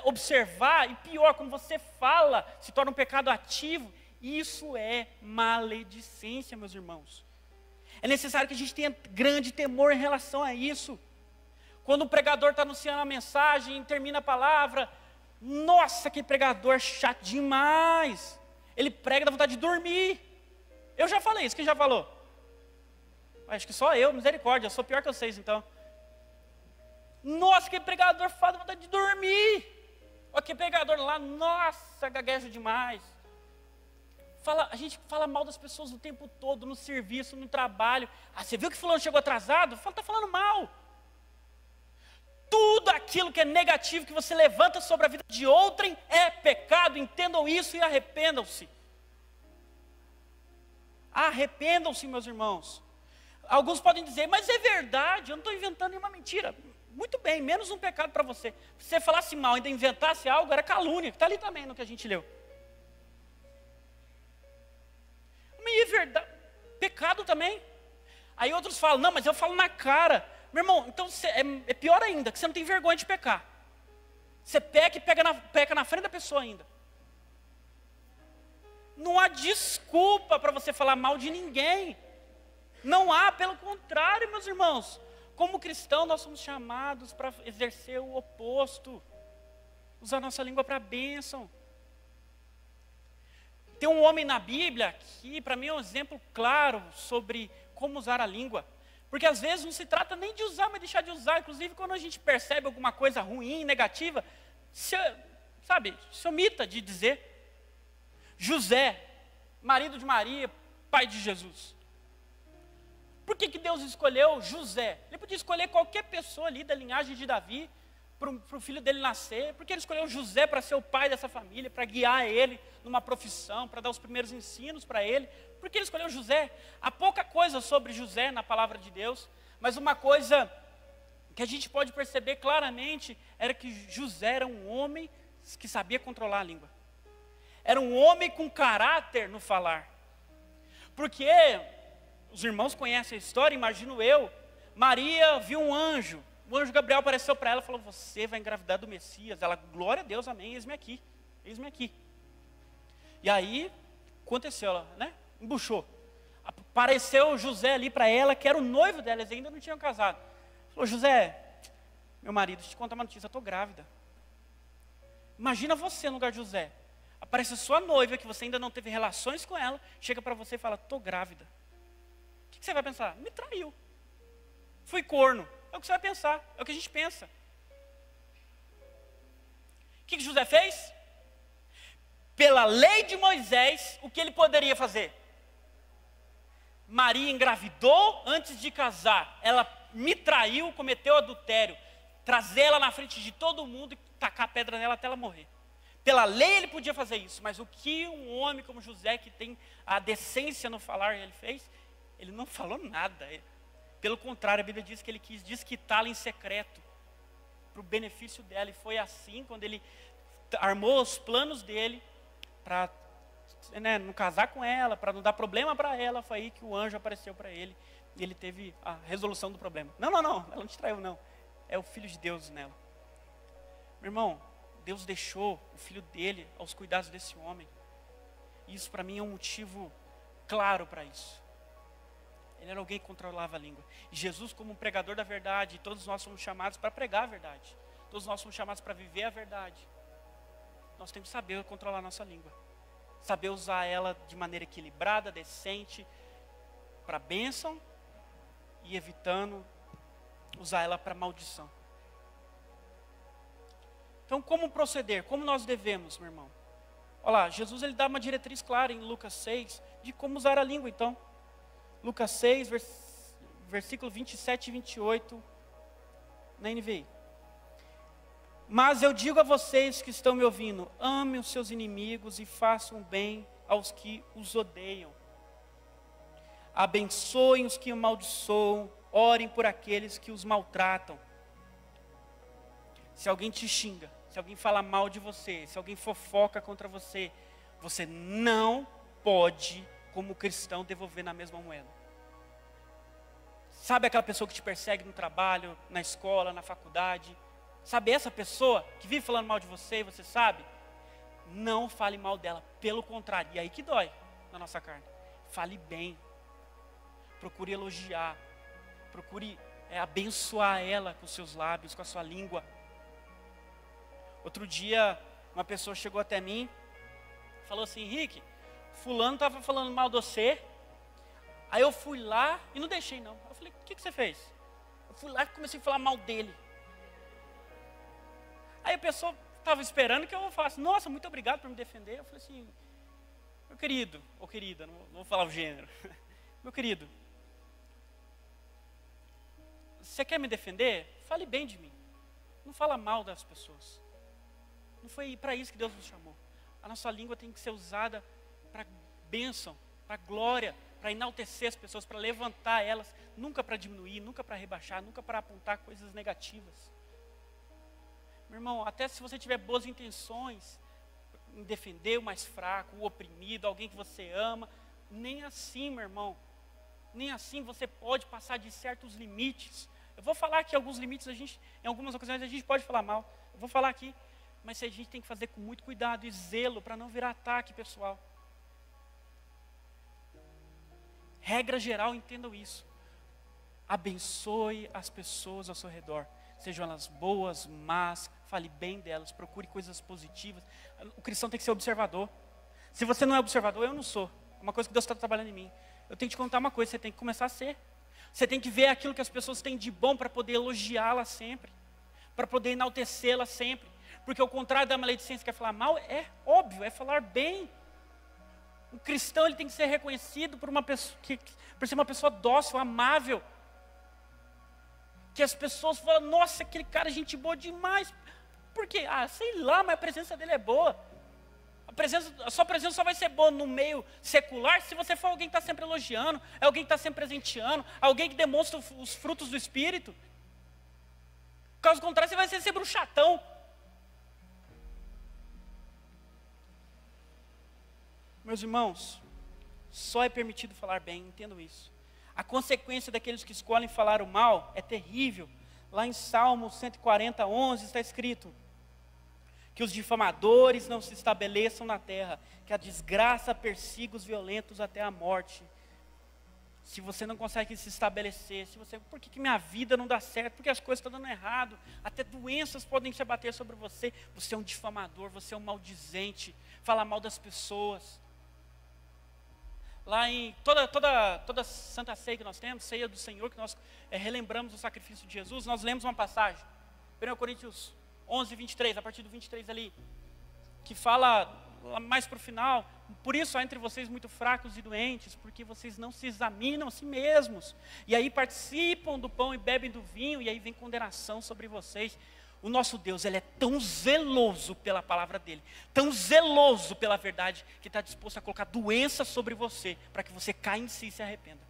observar, e pior, quando você fala, se torna um pecado ativo, isso é maledicência, meus irmãos. É necessário que a gente tenha grande temor em relação a isso. Quando o pregador está anunciando a mensagem, termina a palavra, nossa, que pregador chato demais. Ele prega, dá vontade de dormir. Eu já falei isso, quem já falou? Acho que só eu, misericórdia, eu sou pior que vocês então. Nossa, que pregador fala, dá vontade de dormir. Olha que pregador lá, nossa, gaguejo demais. A gente fala mal das pessoas o tempo todo, no serviço, no trabalho. Ah, você viu que fulano chegou atrasado? Está falando mal. Tudo aquilo que é negativo, que você levanta sobre a vida de outrem, é pecado. Entendam isso e arrependam-se. Arrependam-se, meus irmãos. Alguns podem dizer, mas é verdade, eu não estou inventando nenhuma mentira. Muito bem, menos um pecado para você. Se você falasse mal, ainda inventasse algo, era calúnia, que está ali também no que a gente leu. Mas é verdade, pecado também. Aí outros falam, não, mas eu falo na cara. Meu irmão, então é pior ainda, que você não tem vergonha de pecar. Você peca e peca na frente da pessoa ainda. Não há desculpa para você falar mal de ninguém. Não há, pelo contrário, meus irmãos. Como cristão, nós somos chamados para exercer o oposto. Usar nossa língua para bênção. Tem um homem na Bíblia que, para mim, é um exemplo claro sobre como usar a língua. Porque às vezes não se trata nem de usar, mas deixar de usar. Inclusive, quando a gente percebe alguma coisa ruim, negativa, se omita de dizer. José, marido de Maria, pai de Jesus. Por que Deus escolheu José? Ele podia escolher qualquer pessoa ali da linhagem de Davi, para o filho dele nascer. Por que ele escolheu José para ser o pai dessa família, para guiar ele numa profissão, para dar os primeiros ensinos para ele? Por que ele escolheu José? Há pouca coisa sobre José na palavra de Deus, mas uma coisa que a gente pode perceber claramente era que José era um homem que sabia controlar a língua. Era um homem com caráter no falar. Porque os irmãos conhecem a história, imagino eu. Maria viu um anjo. O anjo Gabriel apareceu para ela e falou, você vai engravidar do Messias. Ela, glória a Deus, amém, eis-me aqui. Eis-me aqui. E aí, aconteceu, ela, embuchou. Apareceu José ali para ela, que era o noivo dela, eles ainda não tinham casado. Falou, José, meu marido, deixa eu te contar uma notícia, eu estou grávida. Imagina você no lugar de José. Aparece a sua noiva, que você ainda não teve relações com ela, chega para você e fala, estou grávida. O que você vai pensar? Me traiu. Fui corno. É o que você vai pensar, é o que a gente pensa. O que José fez? Pela lei de Moisés, o que ele poderia fazer? Maria engravidou antes de casar. Ela me traiu, cometeu adultério. Trazer ela na frente de todo mundo e tacar a pedra nela até ela morrer. Pela lei ele podia fazer isso, mas o que um homem como José, que tem a decência no falar, ele fez? Ele não falou nada. Pelo contrário, a Bíblia diz que ele quis desquitá-la em secreto, para o benefício dela. E foi assim, quando ele armou os planos dele, para não casar com ela, para não dar problema para ela, foi aí que o anjo apareceu para ele, e ele teve a resolução do problema. Não, ela não te traiu não, é o Filho de Deus nela. Meu irmão, Deus deixou o Filho dele aos cuidados desse homem. E isso para mim é um motivo claro para isso. Ele era alguém que controlava a língua. E Jesus, como um pregador da verdade, todos nós somos chamados para pregar a verdade. Todos nós somos chamados para viver a verdade. Nós temos que saber controlar a nossa língua. Saber usar ela de maneira equilibrada, decente, para bênção, e evitando usar ela para maldição. Então, como proceder? Como nós devemos, meu irmão? Olha lá, Jesus ele dá uma diretriz clara em Lucas 6, de como usar a língua, então. Lucas 6, versículo 27 e 28, na NVI. Mas eu digo a vocês que estão me ouvindo, amem os seus inimigos e façam bem aos que os odeiam. Abençoem os que amaldiçoam, orem por aqueles que os maltratam. Se alguém te xinga, se alguém fala mal de você, se alguém fofoca contra você, você não pode, como cristão, devolver na mesma moeda. Sabe aquela pessoa que te persegue no trabalho, na escola, na faculdade? Sabe essa pessoa que vive falando mal de você e você sabe? Não fale mal dela, pelo contrário, e aí que dói na nossa carne. Fale bem, procure elogiar, procure abençoar ela com os seus lábios, com a sua língua. Outro dia, uma pessoa chegou até mim, falou assim: Henrique, fulano estava falando mal de você. Aí eu fui lá e não deixei não. Eu falei: o que você fez? Eu fui lá e comecei a falar mal dele. Aí a pessoa estava esperando que eu falasse: nossa, muito obrigado por me defender. Eu falei assim: meu querido, ou querida, não vou falar o gênero. Meu querido, você quer me defender? Fale bem de mim. Não fala mal das pessoas. Não foi para isso que Deus nos chamou. A nossa língua tem que ser usada para bênção, para glória, para enaltecer as pessoas, para levantar elas, nunca para diminuir, nunca para rebaixar, nunca para apontar coisas negativas. Meu irmão, até se você tiver boas intenções em defender o mais fraco, o oprimido, alguém que você ama, nem assim, meu irmão, nem assim você pode passar de certos limites. Eu vou falar que alguns limites em algumas ocasiões a gente pode falar mal. Eu vou falar aqui, mas a gente tem que fazer com muito cuidado e zelo para não virar ataque pessoal. Regra geral, entendam isso. Abençoe as pessoas ao seu redor. Sejam elas boas, más, fale bem delas, procure coisas positivas. O cristão tem que ser observador. Se você não é observador, eu não sou. É uma coisa que Deus está trabalhando em mim. Eu tenho que te contar uma coisa, você tem que começar a ser. Você tem que ver aquilo que as pessoas têm de bom para poder elogiá-las sempre. Para poder enaltecê-las sempre. Porque ao contrário da maledicência que é falar mal, é óbvio, é falar bem. Um cristão ele tem que ser reconhecido por uma pessoa por ser uma pessoa dócil, amável. Que as pessoas falam: nossa, aquele cara é gente boa demais. Por quê? Ah, sei lá, mas a presença dele é boa. A sua presença só vai ser boa no meio secular se você for alguém que está sempre elogiando, é alguém que está sempre presenteando, alguém que demonstra os frutos do Espírito. Caso contrário, você vai ser sempre um chatão. Meus irmãos, só é permitido falar bem, entendam isso. A consequência daqueles que escolhem falar o mal é terrível. Lá em Salmo 140, 11 está escrito: que os difamadores não se estabeleçam na terra, que a desgraça persiga os violentos até a morte. Se você não consegue se estabelecer, por que minha vida não dá certo? Porque as coisas estão dando errado, até doenças podem se abater sobre você. Você é um difamador, você é um maldizente, fala mal das pessoas. Lá em toda Santa Ceia que nós temos, Ceia do Senhor, que nós relembramos o sacrifício de Jesus, nós lemos uma passagem, 1 Coríntios 11, 23, a partir do 23 ali, que fala mais para o final: por isso há entre vocês muito fracos e doentes, porque vocês não se examinam a si mesmos, e aí participam do pão e bebem do vinho, e aí vem condenação sobre vocês. O nosso Deus, Ele é tão zeloso pela palavra dEle, tão zeloso pela verdade, que está disposto a colocar doença sobre você, para que você caia em si e se arrependa.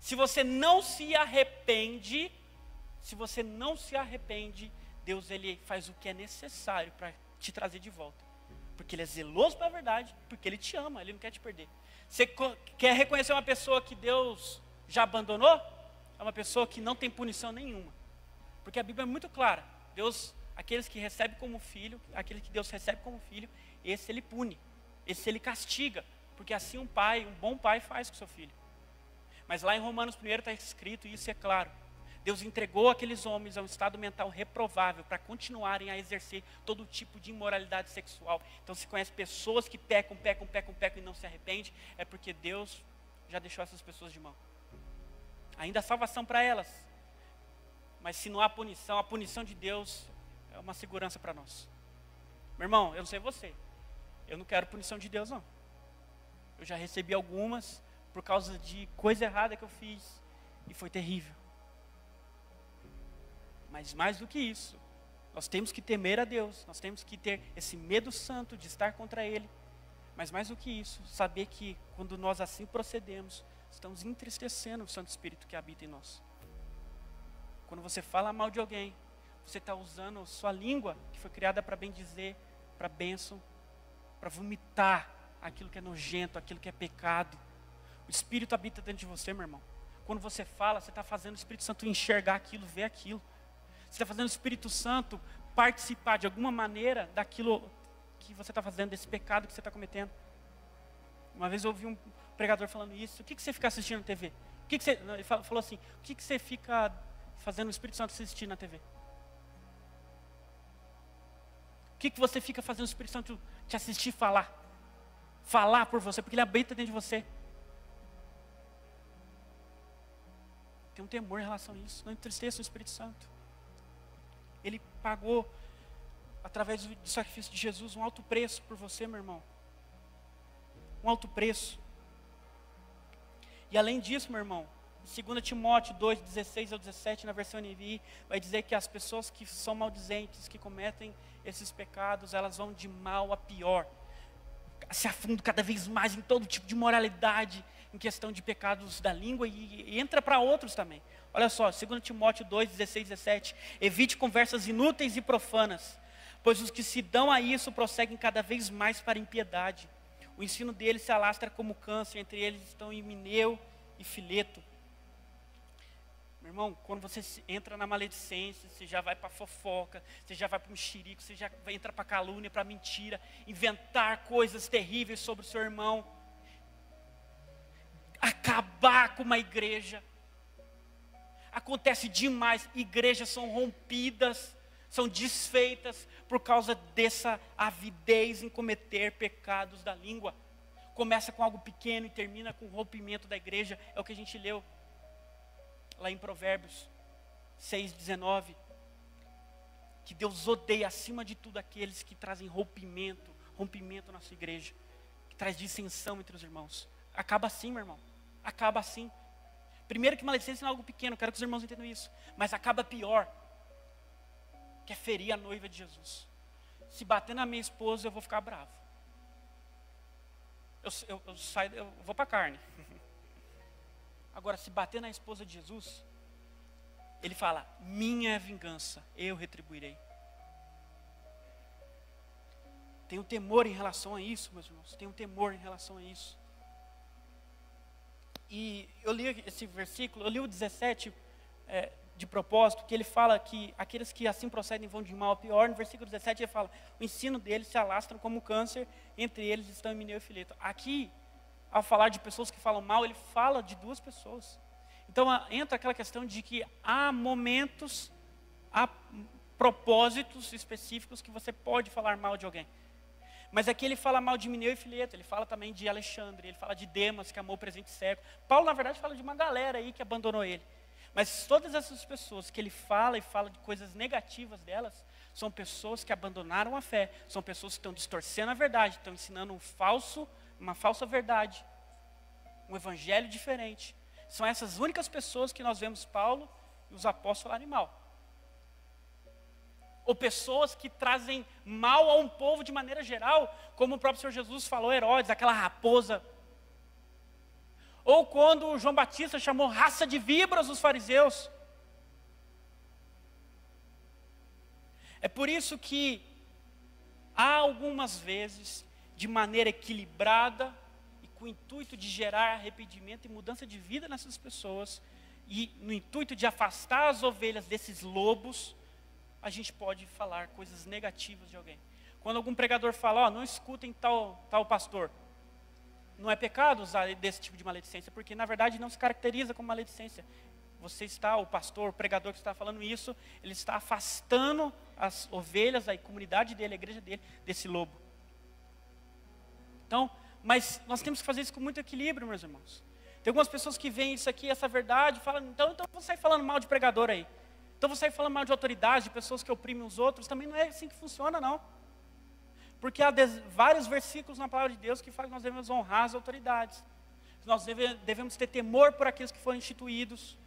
Se você não se arrepende, Deus Ele faz o que é necessário para te trazer de volta. Porque Ele é zeloso pela verdade, porque Ele te ama, Ele não quer te perder. Você quer reconhecer uma pessoa que Deus já abandonou? É uma pessoa que não tem punição nenhuma. Porque a Bíblia é muito clara. Deus, aqueles que recebem como filho, aquele que Deus recebe como filho, esse Ele pune, esse Ele castiga. Porque assim um bom pai faz com seu filho. Mas lá em Romanos 1 está escrito, e isso é claro: Deus entregou aqueles homens a um estado mental reprovável para continuarem a exercer todo tipo de imoralidade sexual. Então, se conhece pessoas que pecam e não se arrependem, é porque Deus já deixou essas pessoas de mão. Ainda há salvação para elas. Mas se não há punição, a punição de Deus é uma segurança para nós. Meu irmão, eu não sei você, eu não quero punição de Deus não. Eu já recebi algumas por causa de coisa errada que eu fiz, e foi terrível. Mas mais do que isso, Nós temos que temer a Deus, nós temos que ter esse medo santo de estar contra Ele. Mas mais do que isso, saber que quando nós assim procedemos, estamos entristecendo o Santo Espírito que habita em nós. Quando você fala mal de alguém, você está usando sua língua, que foi criada para bendizer, para bênção, para vomitar aquilo que é nojento, aquilo que é pecado. O Espírito habita dentro de você, meu irmão. Quando você fala, você está fazendo o Espírito Santo enxergar aquilo, ver aquilo. Você está fazendo o Espírito Santo participar de alguma maneira daquilo que você está fazendo, desse pecado que você está cometendo. Uma vez eu ouvi um pregador falando isso. O que você fica assistindo na TV? Ele falou assim, o que você fica fazendo o Espírito Santo assistir na TV? O que você fica fazendo o Espírito Santo te assistir falar? Falar por você, porque Ele habita dentro de você. Tem um temor em relação a isso. Não entristeça o Espírito Santo. Ele pagou, através do sacrifício de Jesus, um alto preço por você, meu irmão. Um alto preço. E além disso, meu irmão, em 2 Timóteo 2, 16 ao 17, na versão NVI, vai dizer que as pessoas que são maldizentes, que cometem esses pecados, elas vão de mal a pior. Se afundam cada vez mais em todo tipo de moralidade, em questão de pecados da língua e entra para outros também. Olha só, 2 Timóteo 2, 16 e 17. Evite conversas inúteis e profanas, pois os que se dão a isso prosseguem cada vez mais para a impiedade. O ensino deles se alastra como câncer, entre eles estão Himeneu e Fileto. Meu irmão, quando você entra na maledicência, você já vai para fofoca, você já vai para um mexerico, você já entra para calúnia, para mentira, inventar coisas terríveis sobre o seu irmão, acabar com uma igreja. Acontece demais, igrejas são rompidas, são desfeitas por causa dessa avidez em cometer pecados da língua. Começa com algo pequeno e termina com o rompimento da igreja. É o que a gente leu lá em Provérbios 6:19. Que Deus odeia acima de tudo aqueles que trazem rompimento na sua igreja, que traz dissensão entre os irmãos. Acaba assim, meu irmão, acaba assim. Primeiro que maledicência não é algo pequeno, quero que os irmãos entendam isso, mas acaba pior, que é ferir a noiva de Jesus. Se bater na minha esposa, eu vou ficar bravo. Eu vou para a carne. Agora, se bater na esposa de Jesus, Ele fala, minha é a vingança, eu retribuirei. Tenho temor em relação a isso, meus irmãos, tenho temor em relação a isso. E eu li esse versículo, eu li o 17 de propósito, que ele fala que aqueles que assim procedem vão de mal a pior. No versículo 17 ele fala, o ensino deles se alastram como câncer, entre eles estão Himeneu e Fileto. Aqui, ao falar de pessoas que falam mal, ele fala de duas pessoas. Então entra aquela questão de que há momentos, há propósitos específicos que você pode falar mal de alguém. Mas aqui ele fala mal de Himeneu e Fileto, ele fala também de Alexandre, ele fala de Demas, que amou o presente século. Paulo, na verdade, fala de uma galera aí que abandonou ele. Mas todas essas pessoas que ele fala e fala de coisas negativas delas, são pessoas que abandonaram a fé, são pessoas que estão distorcendo a verdade, estão ensinando uma falsa verdade, um evangelho diferente. São essas únicas pessoas que nós vemos Paulo e os apóstolos falarem mal. Ou pessoas que trazem mal a um povo de maneira geral, como o próprio Senhor Jesus falou, Herodes, aquela raposa. Ou quando João Batista chamou raça de víboras os fariseus. É por isso que há algumas vezes, de maneira equilibrada e com o intuito de gerar arrependimento e mudança de vida nessas pessoas, e no intuito de afastar as ovelhas desses lobos, a gente pode falar coisas negativas de alguém. Quando algum pregador fala, não escutem tal pastor, não é pecado usar desse tipo de maledicência, porque na verdade não se caracteriza como maledicência. O pastor, o pregador que está falando isso, ele está afastando as ovelhas, a comunidade dele, a igreja dele, desse lobo. Então, mas nós temos que fazer isso com muito equilíbrio, meus irmãos. Tem algumas pessoas que veem isso aqui, essa verdade, e falam, então eu vou sair falando mal de pregador aí. Então eu vou sair falando mal de autoridade, de pessoas que oprimem os outros. Também não é assim que funciona, não. Porque há vários versículos na palavra de Deus que falam que nós devemos honrar as autoridades. Que nós devemos ter temor por aqueles que foram instituídos.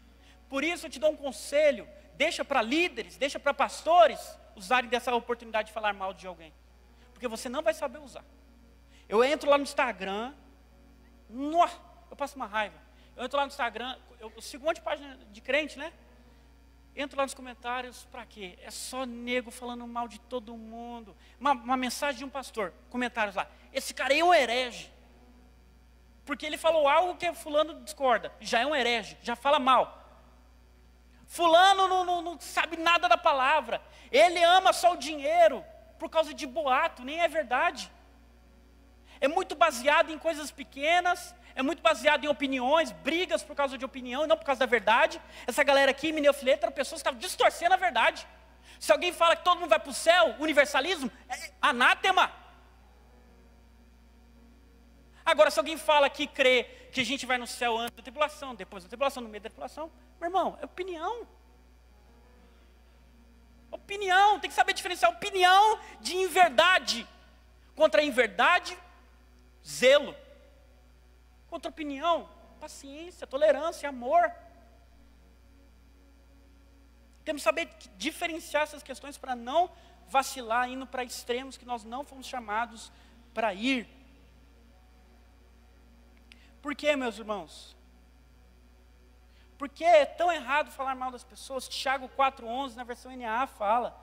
Por isso eu te dou um conselho, deixa para líderes, deixa para pastores, usarem dessa oportunidade de falar mal de alguém. Porque você não vai saber usar. Eu entro lá no Instagram, eu passo uma raiva. Eu entro lá no Instagram, eu sigo um monte de página de crente, né? Entro lá nos comentários, pra quê? É só nego falando mal de todo mundo. Uma mensagem de um pastor, comentários lá. Esse cara aí é um herege. Porque ele falou algo que fulano discorda. Já é um herege, já fala mal. Fulano não sabe nada da palavra. Ele ama só o dinheiro por causa de boato, nem é verdade. É muito baseado em coisas pequenas, é muito baseado em opiniões, brigas por causa de opinião e não por causa da verdade. Essa galera aqui, Mineofileta, eram pessoas que estavam distorcendo a verdade. Se alguém fala que todo mundo vai para o céu, universalismo, é anátema. Agora, se alguém fala que crê que a gente vai no céu antes da tribulação, depois da tribulação, no meio da tribulação, meu irmão, é opinião. Opinião, tem que saber diferenciar opinião de inverdade. Contra a inverdade, zelo. Contra a opinião, paciência, tolerância, amor. Temos que saber diferenciar essas questões para não vacilar, indo para extremos que nós não fomos chamados para ir. Por quê, meus irmãos? Por que é tão errado falar mal das pessoas? Tiago 4,11 na versão NA fala: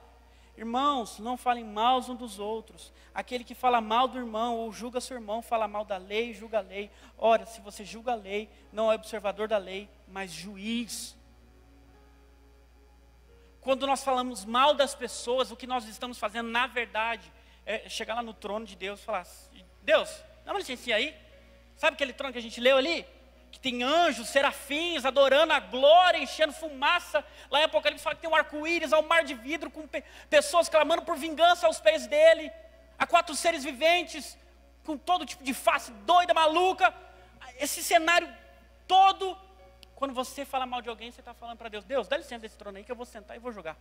irmãos, não falem mal uns dos outros. Aquele que fala mal do irmão ou julga seu irmão, fala mal da lei, julga a lei. Ora, se você julga a lei, não é observador da lei, mas juiz. Quando nós falamos mal das pessoas, o que nós estamos fazendo, na verdade, é chegar lá no trono de Deus e falar: Deus, dá uma licença aí. Sabe aquele trono que a gente leu ali? Que tem anjos, serafins, adorando a glória, enchendo fumaça. Lá em Apocalipse fala que tem um arco-íris ao mar de vidro, com pessoas clamando por vingança aos pés dele. Há 4 seres viventes, com todo tipo de face doida, maluca. Esse cenário todo. Quando você fala mal de alguém, você está falando para Deus: Deus, dá licença desse trono aí que eu vou sentar e vou jogar.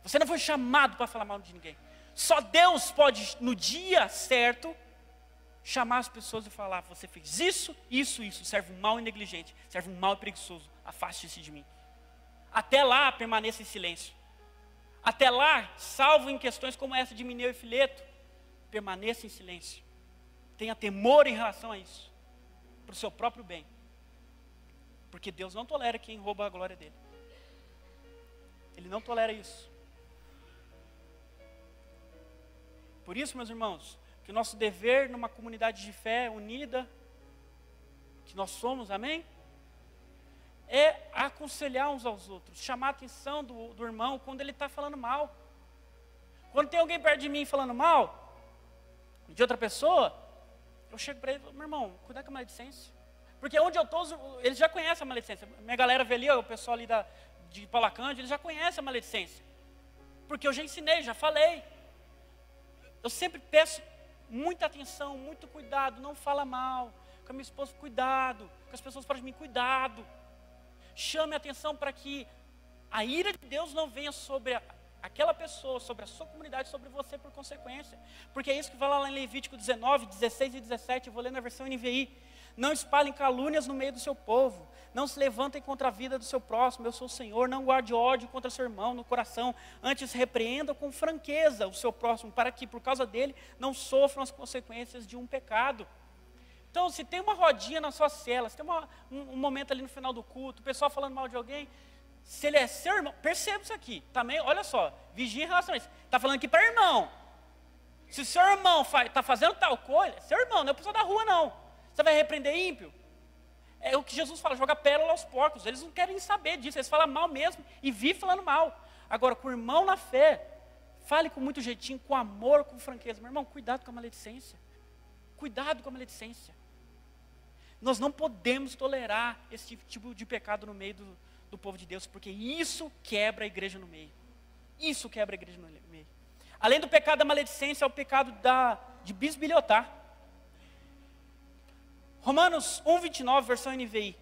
Você não foi chamado para falar mal de ninguém. Só Deus pode, no dia certo, chamar as pessoas e falar: você fez isso, isso, isso, serve um mal e negligente, serve um mal e preguiçoso, afaste-se de mim. Até lá, permaneça em silêncio. Até lá, salvo em questões como essa de Mineu e Fileto, permaneça em silêncio. Tenha temor em relação a isso, para o seu próprio bem. Porque Deus não tolera quem rouba a glória dele. Ele não tolera isso. Por isso, meus irmãos, que o nosso dever numa comunidade de fé unida, que nós somos, amém? É aconselhar uns aos outros, chamar a atenção do irmão quando ele está falando mal. Quando tem alguém perto de mim falando mal de outra pessoa, eu chego para ele e falo: meu irmão, cuidado com a maledicência. Porque onde eu estou, eles já conhecem a maledicência. Minha galera vê ali, ó, o pessoal ali de Palacândia, eles já conhecem a maledicência. Porque eu já ensinei, já falei. Eu sempre peço muita atenção, muito cuidado, não fala mal. Com a minha esposa, cuidado. Com as pessoas perto de mim, cuidado. Chame a atenção para que a ira de Deus não venha sobre aquela pessoa, sobre a sua comunidade, sobre você por consequência. Porque é isso que fala lá em Levítico 19, 16 e 17, eu vou ler na versão NVI. Não espalhem calúnias no meio do seu povo. Não se levantem contra a vida do seu próximo. Eu sou o Senhor. Não guarde ódio contra seu irmão no coração. Antes repreenda com franqueza o seu próximo, para que por causa dele não sofram as consequências de um pecado. Então, se tem uma rodinha na sua cela, se tem um momento ali no final do culto, o pessoal falando mal de alguém, se ele é seu irmão, perceba isso aqui. Também, olha só, vigia em relação a isso. Está falando aqui para irmão. Se o seu irmão está fazendo tal coisa, é seu irmão, não é pessoa da rua não. Você vai repreender ímpio? É o que Jesus fala: joga pérola aos porcos. Eles não querem saber disso, eles falam mal mesmo e vivem falando mal. Agora, com o irmão na fé, fale com muito jeitinho, com amor, com franqueza. Meu irmão, cuidado com a maledicência. Cuidado com a maledicência. Nós não podemos tolerar esse tipo de pecado no meio do povo de Deus, porque isso quebra a igreja no meio. Isso quebra a igreja no meio. Além do pecado da maledicência, é o pecado de bisbilhotar. Romanos 1,29, versão NVI.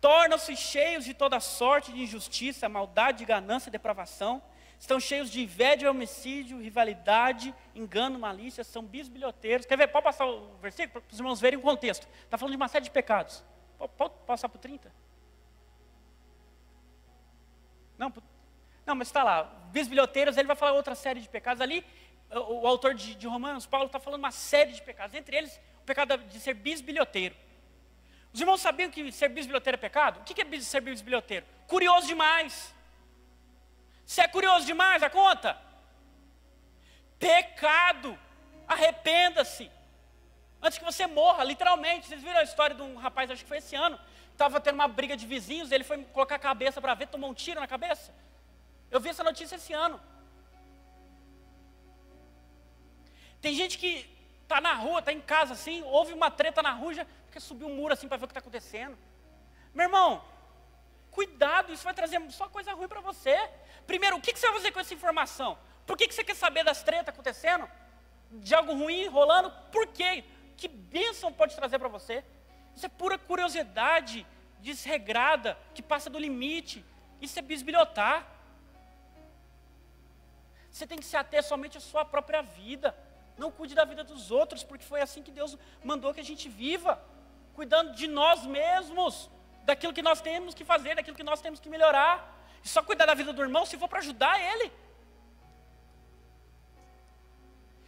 Tornam-se cheios de toda sorte de injustiça, maldade, ganância e depravação. Estão cheios de inveja, homicídio, rivalidade, engano, malícia, são bisbilhoteiros. Quer ver? Pode passar o versículo para os irmãos verem o contexto. Está falando de uma série de pecados. Pode passar para o 30? Não, não, mas está lá. Bisbilhoteiros, ele vai falar outra série de pecados. Ali, o autor de Romanos, Paulo, está falando uma série de pecados. Entre eles, o pecado de ser bisbilhoteiro. Os irmãos sabiam que ser bisbilhoteiro é pecado? O que é ser bisbilhoteiro? Curioso demais. Se é curioso demais, a conta? Pecado. Arrependa-se. Antes que você morra, literalmente. Vocês viram a história de um rapaz, acho que foi esse ano, estava tendo uma briga de vizinhos, ele foi colocar a cabeça para ver, tomou um tiro na cabeça. Eu vi essa notícia esse ano. Tem gente que está na rua, está em casa assim, houve uma treta na rua, já quer subir um muro assim para ver o que está acontecendo. Meu irmão, cuidado, isso vai trazer só coisa ruim para você. Primeiro, o que você vai fazer com essa informação? Por que você quer saber das tretas acontecendo? De algo ruim rolando? Por quê? Que bênção pode trazer para você? Isso é pura curiosidade desregrada, que passa do limite. Isso é bisbilhotar. Você tem que se ater somente à sua própria vida. Não cuide da vida dos outros, porque foi assim que Deus mandou que a gente viva. Cuidando de nós mesmos, daquilo que nós temos que fazer, daquilo que nós temos que melhorar. E só cuidar da vida do irmão se for para ajudar ele.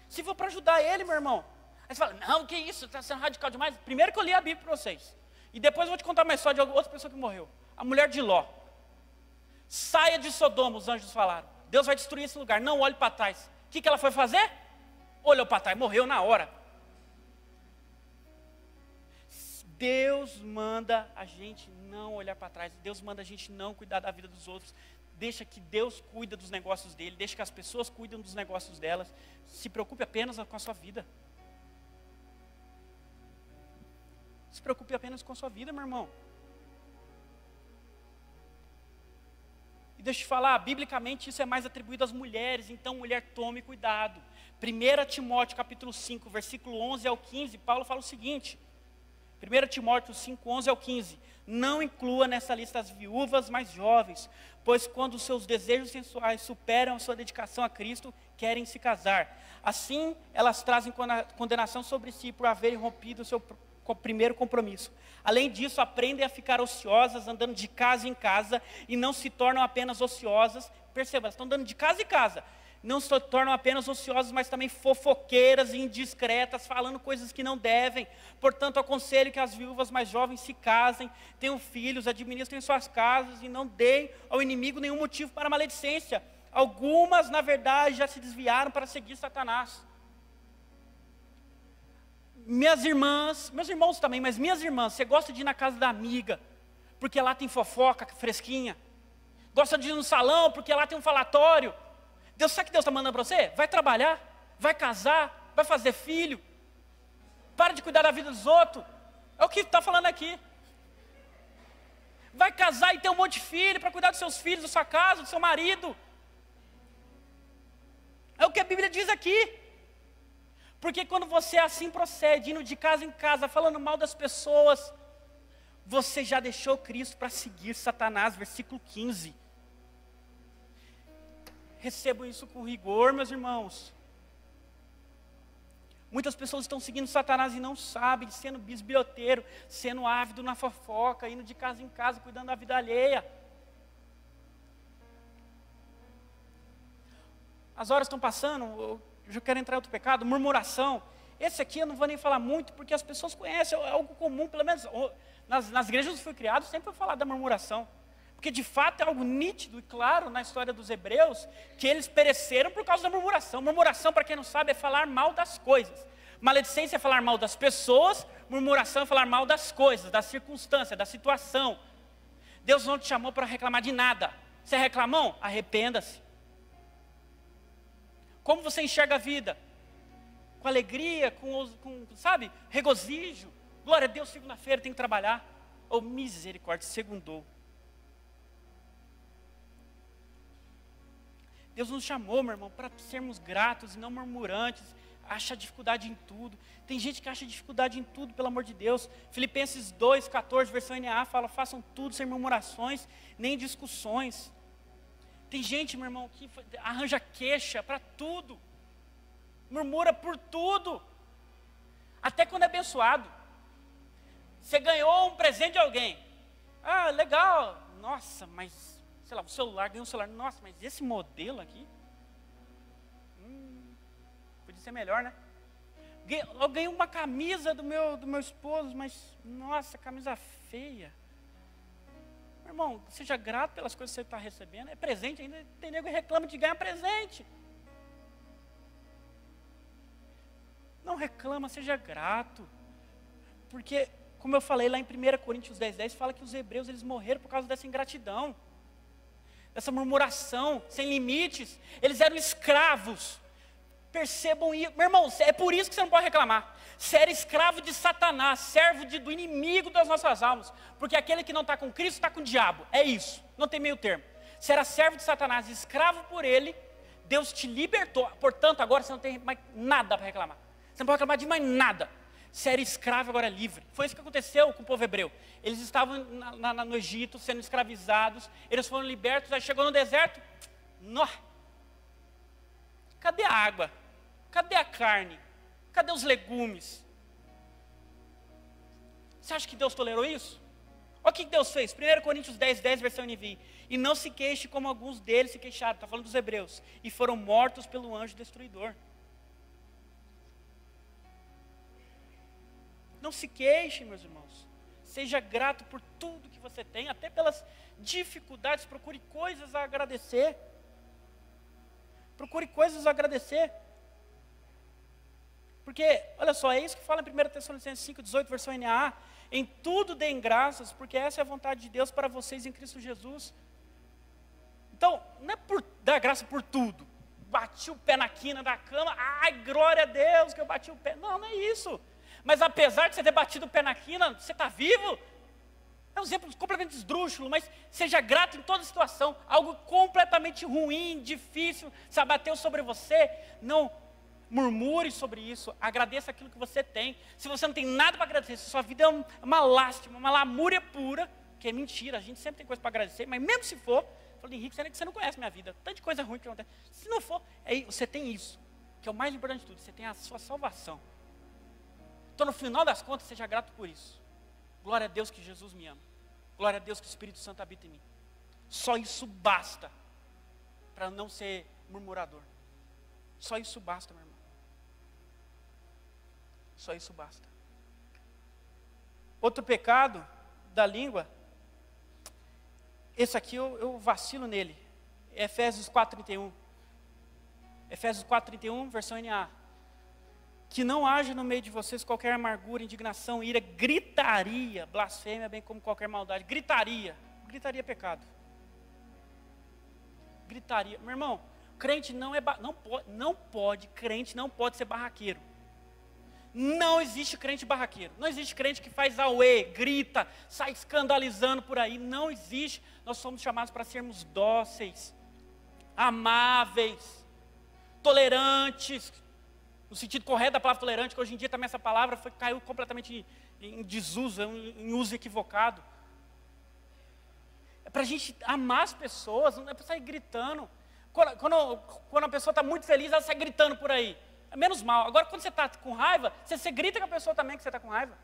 Se for para ajudar ele, meu irmão. Aí você fala, não, que isso, está sendo radical demais. Primeiro que eu li a Bíblia para vocês. E depois eu vou te contar uma história de outra pessoa que morreu. A mulher de Ló. Saia de Sodoma, os anjos falaram. Deus vai destruir esse lugar, não olhe para trás. O que ela foi fazer? Olhou para trás, morreu na hora. Deus manda a gente não olhar para trás. Deus manda a gente não cuidar da vida dos outros. Deixa que Deus cuida dos negócios dele. Deixa que as pessoas cuidem dos negócios delas. Se preocupe apenas com a sua vida. Se preocupe apenas com a sua vida, meu irmão. E deixa eu te falar, biblicamente isso é mais atribuído às mulheres. Então, mulher, tome cuidado. 1 Timóteo capítulo 5, versículo 11 ao 15, Paulo fala o seguinte. 1 Timóteo 5, 11 ao 15. Não inclua nessa lista as viúvas mais jovens, pois quando os seus desejos sensuais superam a sua dedicação a Cristo, querem se casar. Assim, elas trazem condenação sobre si por haverem rompido o seu primeiro compromisso. Além disso, aprendem a ficar ociosas, andando de casa em casa, e não se tornam apenas ociosas. Perceba, elas estão andando de casa em casa. Não se tornam apenas ociosas, mas também fofoqueiras e indiscretas, falando coisas que não devem. Portanto, aconselho que as viúvas mais jovens se casem, tenham filhos, administrem suas casas e não deem ao inimigo nenhum motivo para maledicência. Algumas, na verdade, já se desviaram para seguir Satanás. Minhas irmãs, meus irmãos também, mas minhas irmãs, você gosta de ir na casa da amiga, porque lá tem fofoca fresquinha. Gosta de ir no salão, porque lá tem um falatório. Deus, sabe o que Deus está mandando para você? Vai trabalhar, vai casar, vai fazer filho. Para de cuidar da vida dos outros. É o que está falando aqui. Vai casar e ter um monte de filho para cuidar dos seus filhos, da sua casa, do seu marido. É o que a Bíblia diz aqui. Porque quando você assim procede, indo de casa em casa, falando mal das pessoas, você já deixou Cristo para seguir Satanás, versículo 15. Recebam isso com rigor, meus irmãos. Muitas pessoas estão seguindo Satanás e não sabem, sendo bisbilhoteiro, sendo ávido na fofoca, indo de casa em casa, cuidando da vida alheia. As horas estão passando, eu já quero entrar em outro pecado, murmuração. Esse aqui eu não vou nem falar muito, porque as pessoas conhecem, é algo comum, pelo menos nas igrejas onde eu fui criado, sempre foi falar da murmuração. Porque de fato é algo nítido e claro na história dos hebreus, que eles pereceram por causa da murmuração. Murmuração, para quem não sabe, é falar mal das coisas. Maledicência é falar mal das pessoas, murmuração é falar mal das coisas, da circunstância, da situação. Deus não te chamou para reclamar de nada. Você é reclamão? Arrependa-se. Como você enxerga a vida? Com alegria, sabe, regozijo. Glória a Deus, segunda-feira tenho que trabalhar. Ou misericórdia, segundou. Deus nos chamou, meu irmão, para sermos gratos e não murmurantes, achar dificuldade em tudo. Tem gente que acha dificuldade em tudo, pelo amor de Deus. Filipenses 2:14, versão NA, fala, façam tudo sem murmurações, nem discussões. Tem gente, meu irmão, que arranja queixa para tudo. Murmura por tudo. Até quando é abençoado. Você ganhou um presente de alguém. Ah, legal. Nossa, mas sei lá, um celular, ganhei um celular. Nossa, mas esse modelo aqui? Podia ser melhor, né? Eu ganhei uma camisa do meu esposo, mas, nossa, camisa feia. Meu irmão, seja grato pelas coisas que você está recebendo. É presente ainda, tem nego que reclama de ganhar presente. Não reclama, seja grato. Porque, como eu falei lá em 1 Coríntios 10:10, fala que os hebreus, eles morreram por causa dessa ingratidão. Dessa murmuração, sem limites. Eles eram escravos. Percebam isso. Meu irmão, é por isso que você não pode reclamar. Você era escravo de Satanás, servo do inimigo das nossas almas. Porque aquele que não está com Cristo está com o diabo. É isso, não tem meio termo. Você era servo de Satanás, escravo por ele. Deus te libertou. Portanto, agora você não tem mais nada para reclamar. Você não pode reclamar de mais nada. Você era escravo, agora é livre. Foi isso que aconteceu com o povo hebreu. Eles estavam no Egito, sendo escravizados. Eles foram libertos, aí chegou no deserto. Cadê a água? Cadê a carne? Cadê os legumes? Você acha que Deus tolerou isso? Olha o que Deus fez. 1 Coríntios 10:10, versão NVI. E não se queixe como alguns deles se queixaram. Está falando dos hebreus. E foram mortos pelo anjo destruidor. Não se queixe, meus irmãos. Seja grato por tudo que você tem, até pelas dificuldades. Procure coisas a agradecer. Procure coisas a agradecer. Porque, olha só, é isso que fala em 1 Tessalonicenses 5:18, versão NAA. Em tudo deem graças, porque essa é a vontade de Deus para vocês em Cristo Jesus. Então, não é por dar graça por tudo. Bati o pé na quina da cama, ai, glória a Deus que eu bati o pé. Não, não é isso. Mas apesar de você ter batido o pé na quina, você está vivo? É um exemplo completamente esdrúxulo, mas seja grato em toda situação. Algo completamente ruim, difícil, se abateu sobre você, não murmure sobre isso, agradeça aquilo que você tem. Se você não tem nada para agradecer, se sua vida é uma lástima, uma lamúria pura, que é mentira, a gente sempre tem coisa para agradecer, mas mesmo se for, eu falo, Henrique, você não conhece minha vida, tanta coisa ruim que acontece. Se não for, você tem isso, que é o mais importante de tudo, você tem a sua salvação. Então, no final das contas, seja grato por isso. Glória a Deus que Jesus me ama. Glória a Deus que o Espírito Santo habita em mim. Só isso basta para não ser murmurador. Só isso basta, meu irmão. Só isso basta. Outro pecado da língua, esse aqui eu vacilo nele. Efésios 4:31. Efésios 4:31, versão NA. Que não haja no meio de vocês qualquer amargura, indignação, ira, gritaria, blasfêmia, bem como qualquer maldade. Gritaria é pecado. Gritaria, meu irmão, crente crente não pode ser barraqueiro. Não existe crente barraqueiro. Não existe crente que faz auê, grita, sai escandalizando por aí. Não existe. Nós somos chamados para sermos dóceis, amáveis, tolerantes. No sentido correto da palavra tolerante, que hoje em dia também essa palavra caiu completamente em desuso, em uso equivocado. É para a gente amar as pessoas, não é para sair gritando. Quando a pessoa está muito feliz, ela sai gritando por aí. É menos mal. Agora, quando você está com raiva, você grita com a pessoa também que você está com raiva.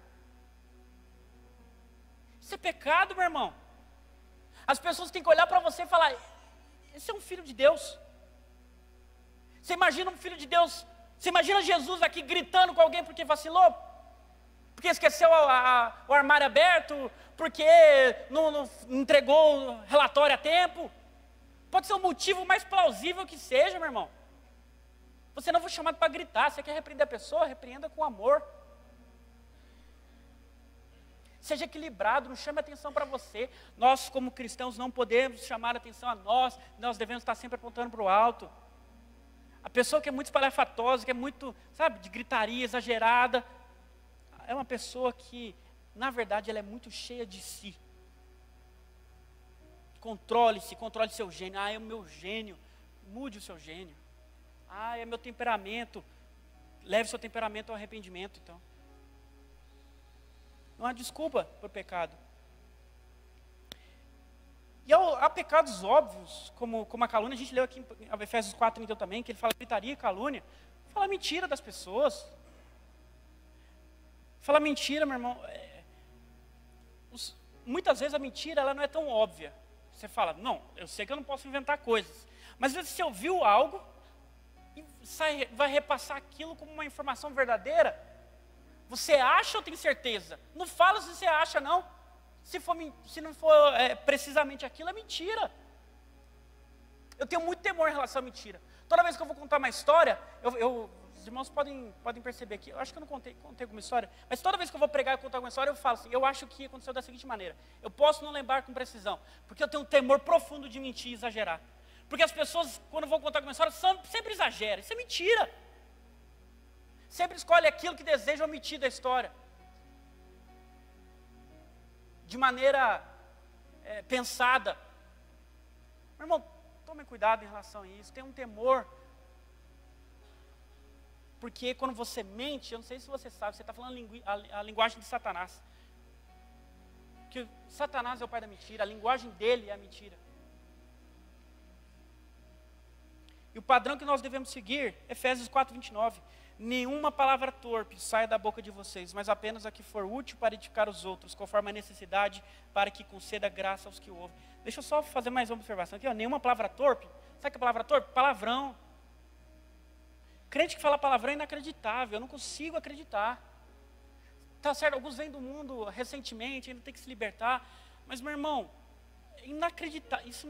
Isso é pecado, meu irmão. As pessoas têm que olhar para você e falar, esse é um filho de Deus. Você imagina um filho de Deus... Você imagina Jesus aqui gritando com alguém porque vacilou? Porque esqueceu o armário aberto? Porque não entregou o relatório a tempo? Pode ser o motivo mais plausível que seja, meu irmão. Você não foi chamado para gritar. Você quer repreender a pessoa? Repreenda com amor. Seja equilibrado, não chame atenção para você. Nós, como cristãos, não podemos chamar atenção a nós. Nós devemos estar sempre apontando para o alto. A pessoa que é muito espalhafatosa, que é muito, de gritaria exagerada, é uma pessoa que, na verdade, ela é muito cheia de si. Controle-se, controle seu gênio. É o meu gênio. Mude o seu gênio. É meu temperamento. Leve seu temperamento ao arrependimento, então. Não há desculpa por pecado. E há pecados óbvios, como a calúnia. A gente leu aqui em Efésios 4:31 também, que ele fala gritaria e calúnia. Fala mentira das pessoas. Fala mentira, meu irmão. Muitas vezes a mentira ela não é tão óbvia. você fala, não, eu sei que eu não posso inventar coisas. Mas às vezes você ouviu algo e vai repassar aquilo como uma informação verdadeira. Você acha ou tem certeza? Não fala se você acha, não. Se não for precisamente aquilo, é mentira. Eu tenho muito temor em relação à mentira. Toda vez que eu vou contar uma história, os irmãos podem perceber que, eu acho que eu não contei alguma história, mas toda vez que eu vou pregar e contar alguma história, eu falo assim, eu acho que aconteceu da seguinte maneira, eu posso não lembrar com precisão, porque eu tenho um temor profundo de mentir e exagerar. Porque as pessoas, quando vão contar alguma história, sempre exageram, isso é mentira. Sempre escolhe aquilo que desejam omitir da história. De maneira pensada. Meu irmão, tome cuidado em relação a isso, tenha um temor. Porque quando você mente, eu não sei se você sabe, você está falando a linguagem de Satanás. Que Satanás é o pai da mentira, a linguagem dele é a mentira. E o padrão que nós devemos seguir, Efésios 4:29. Nenhuma palavra torpe saia da boca de vocês, mas apenas a que for útil para edificar os outros, conforme a necessidade, para que conceda graça aos que ouvem. Deixa eu só fazer mais uma observação aqui. Nenhuma palavra torpe. Sabe o que é palavra torpe? Palavrão. Crente que fala palavrão é inacreditável, eu não consigo acreditar. Tá certo, alguns vêm do mundo recentemente, ainda tem que se libertar. Mas, meu irmão, é inacreditável. Isso,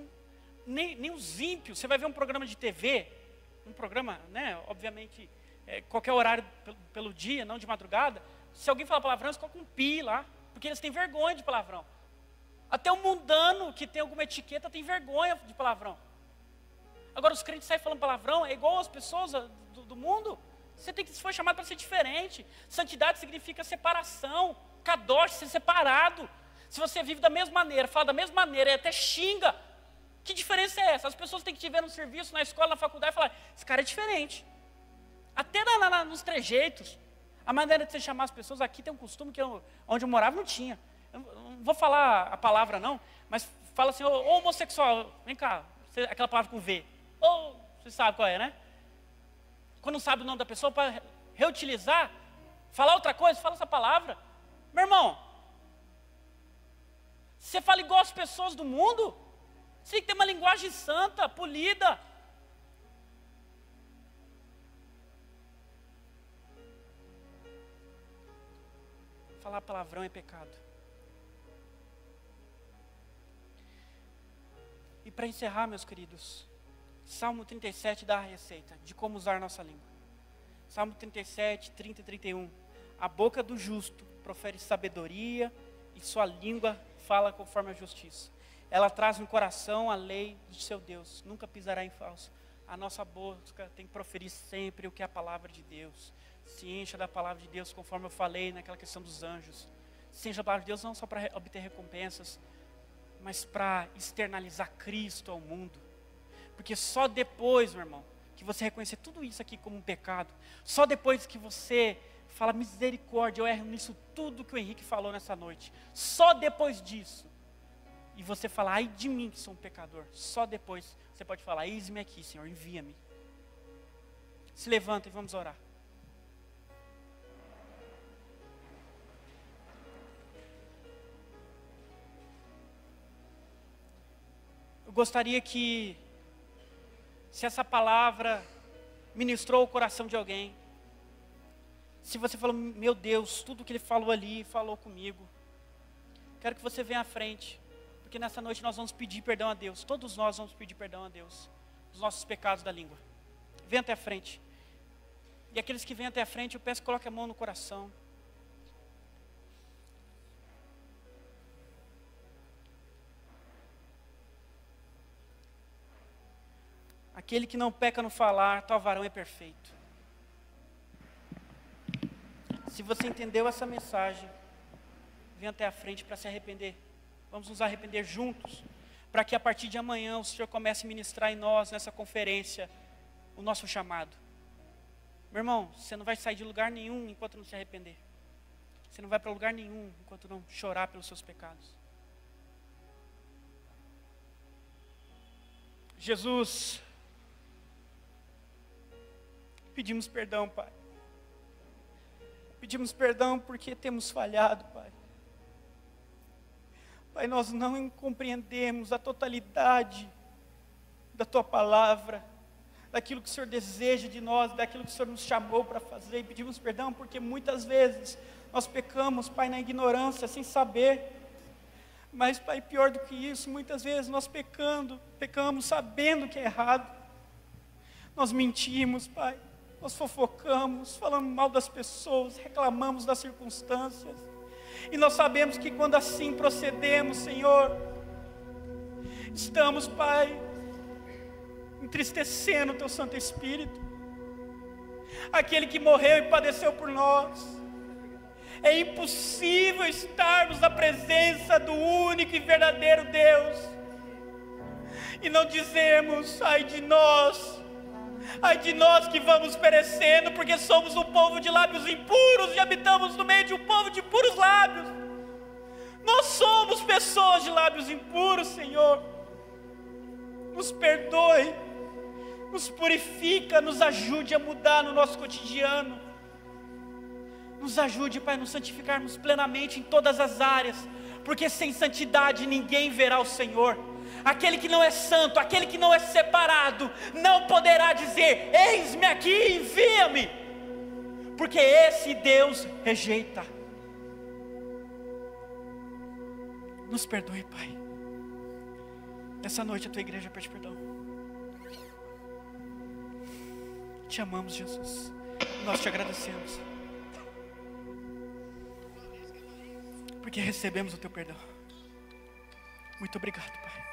nem os ímpios. Você vai ver um programa de TV, um programa, né, obviamente, qualquer horário pelo dia, não de madrugada. Se alguém fala palavrão, eles colocam um pi lá, porque eles têm vergonha de palavrão. Até o mundano que tem alguma etiqueta tem vergonha de palavrão. Agora os crentes saem falando palavrão, é igual as pessoas do mundo. Você foi chamado para ser diferente. Santidade significa separação. Kadosh, ser separado. Se você vive da mesma maneira, fala da mesma maneira e até xinga, que diferença é essa? As pessoas têm que te ver no serviço, na escola, na faculdade e falar, esse cara é diferente. Até nos trejeitos. A maneira de você chamar as pessoas, aqui tem um costume que onde eu morava não tinha. Eu não vou falar a palavra não, mas fala assim, ô homossexual, vem cá, aquela palavra com V. Você sabe qual é, né? Quando não sabe o nome da pessoa, para reutilizar, falar outra coisa, fala essa palavra. Meu irmão, você fala igual as pessoas do mundo? Você tem que ter uma linguagem santa, polida. Falar palavrão é pecado. E para encerrar, meus queridos, Salmo 37 dá a receita de como usar nossa língua. Salmo 37, 30 e 31. A boca do justo profere sabedoria e sua língua fala conforme a justiça. Ela traz no coração a lei de seu Deus, nunca pisará em falso. A nossa boca tem que proferir sempre o que é a palavra de Deus. Se encha da palavra de Deus, conforme eu falei naquela questão dos anjos. Se encha da palavra de Deus não só para obter recompensas, mas para externalizar Cristo ao mundo. Porque só depois, meu irmão, que você reconhecer tudo isso aqui como um pecado, só depois que você fala misericórdia, eu erro nisso tudo que o Henrique falou nessa noite, só depois disso, e você falar, ai de mim que sou um pecador, só depois você pode falar, eis-me aqui, Senhor, envia-me. Se levanta e vamos orar. Eu gostaria que, se essa palavra ministrou o coração de alguém, se você falou, meu Deus, tudo que ele falou ali, falou comigo, quero que você venha à frente, porque nessa noite nós vamos pedir perdão a Deus, todos nós vamos pedir perdão a Deus, dos nossos pecados da língua. Venha até a frente. E aqueles que vêm até a frente, eu peço que coloque a mão no coração. Aquele que não peca no falar, tal varão é perfeito. Se você entendeu essa mensagem, venha até a frente para se arrepender. Vamos nos arrepender juntos, para que a partir de amanhã o Senhor comece a ministrar em nós, nessa conferência, o nosso chamado. Meu irmão, você não vai sair de lugar nenhum enquanto não se arrepender. Você não vai para lugar nenhum enquanto não chorar pelos seus pecados. Jesus, pedimos perdão, Pai. Pedimos perdão porque temos falhado, Pai. Pai, nós não compreendemos a totalidade da Tua palavra, daquilo que o Senhor deseja de nós, daquilo que o Senhor nos chamou para fazer, e pedimos perdão, porque muitas vezes nós pecamos, Pai, na ignorância, sem saber. Mas, Pai, pior do que isso, muitas vezes nós pecamos sabendo que é errado. Nós mentimos, Pai, nós fofocamos, falamos mal das pessoas, reclamamos das circunstâncias. E nós sabemos que quando assim procedemos, Senhor, estamos, Pai, entristecendo o Teu Santo Espírito, aquele que morreu e padeceu por nós. É impossível estarmos na presença do único e verdadeiro Deus e não dizermos: ai de nós que vamos perecendo, porque somos um povo de lábios impuros e habitamos no meio de um povo de puros lábios. Nós somos pessoas de lábios impuros, Senhor. Nos perdoe, nos purifica, nos ajude a mudar no nosso cotidiano. Nos ajude, Pai, a nos santificarmos plenamente em todas as áreas, porque sem santidade ninguém verá o Senhor. Aquele que não é santo, aquele que não é separado, não poderá dizer: eis-me aqui, envia-me, porque esse Deus rejeita. Nos perdoe, Pai. Nessa noite a Tua igreja pede perdão. Te amamos, Jesus. Nós Te agradecemos, porque recebemos o Teu perdão. Muito obrigado, Pai.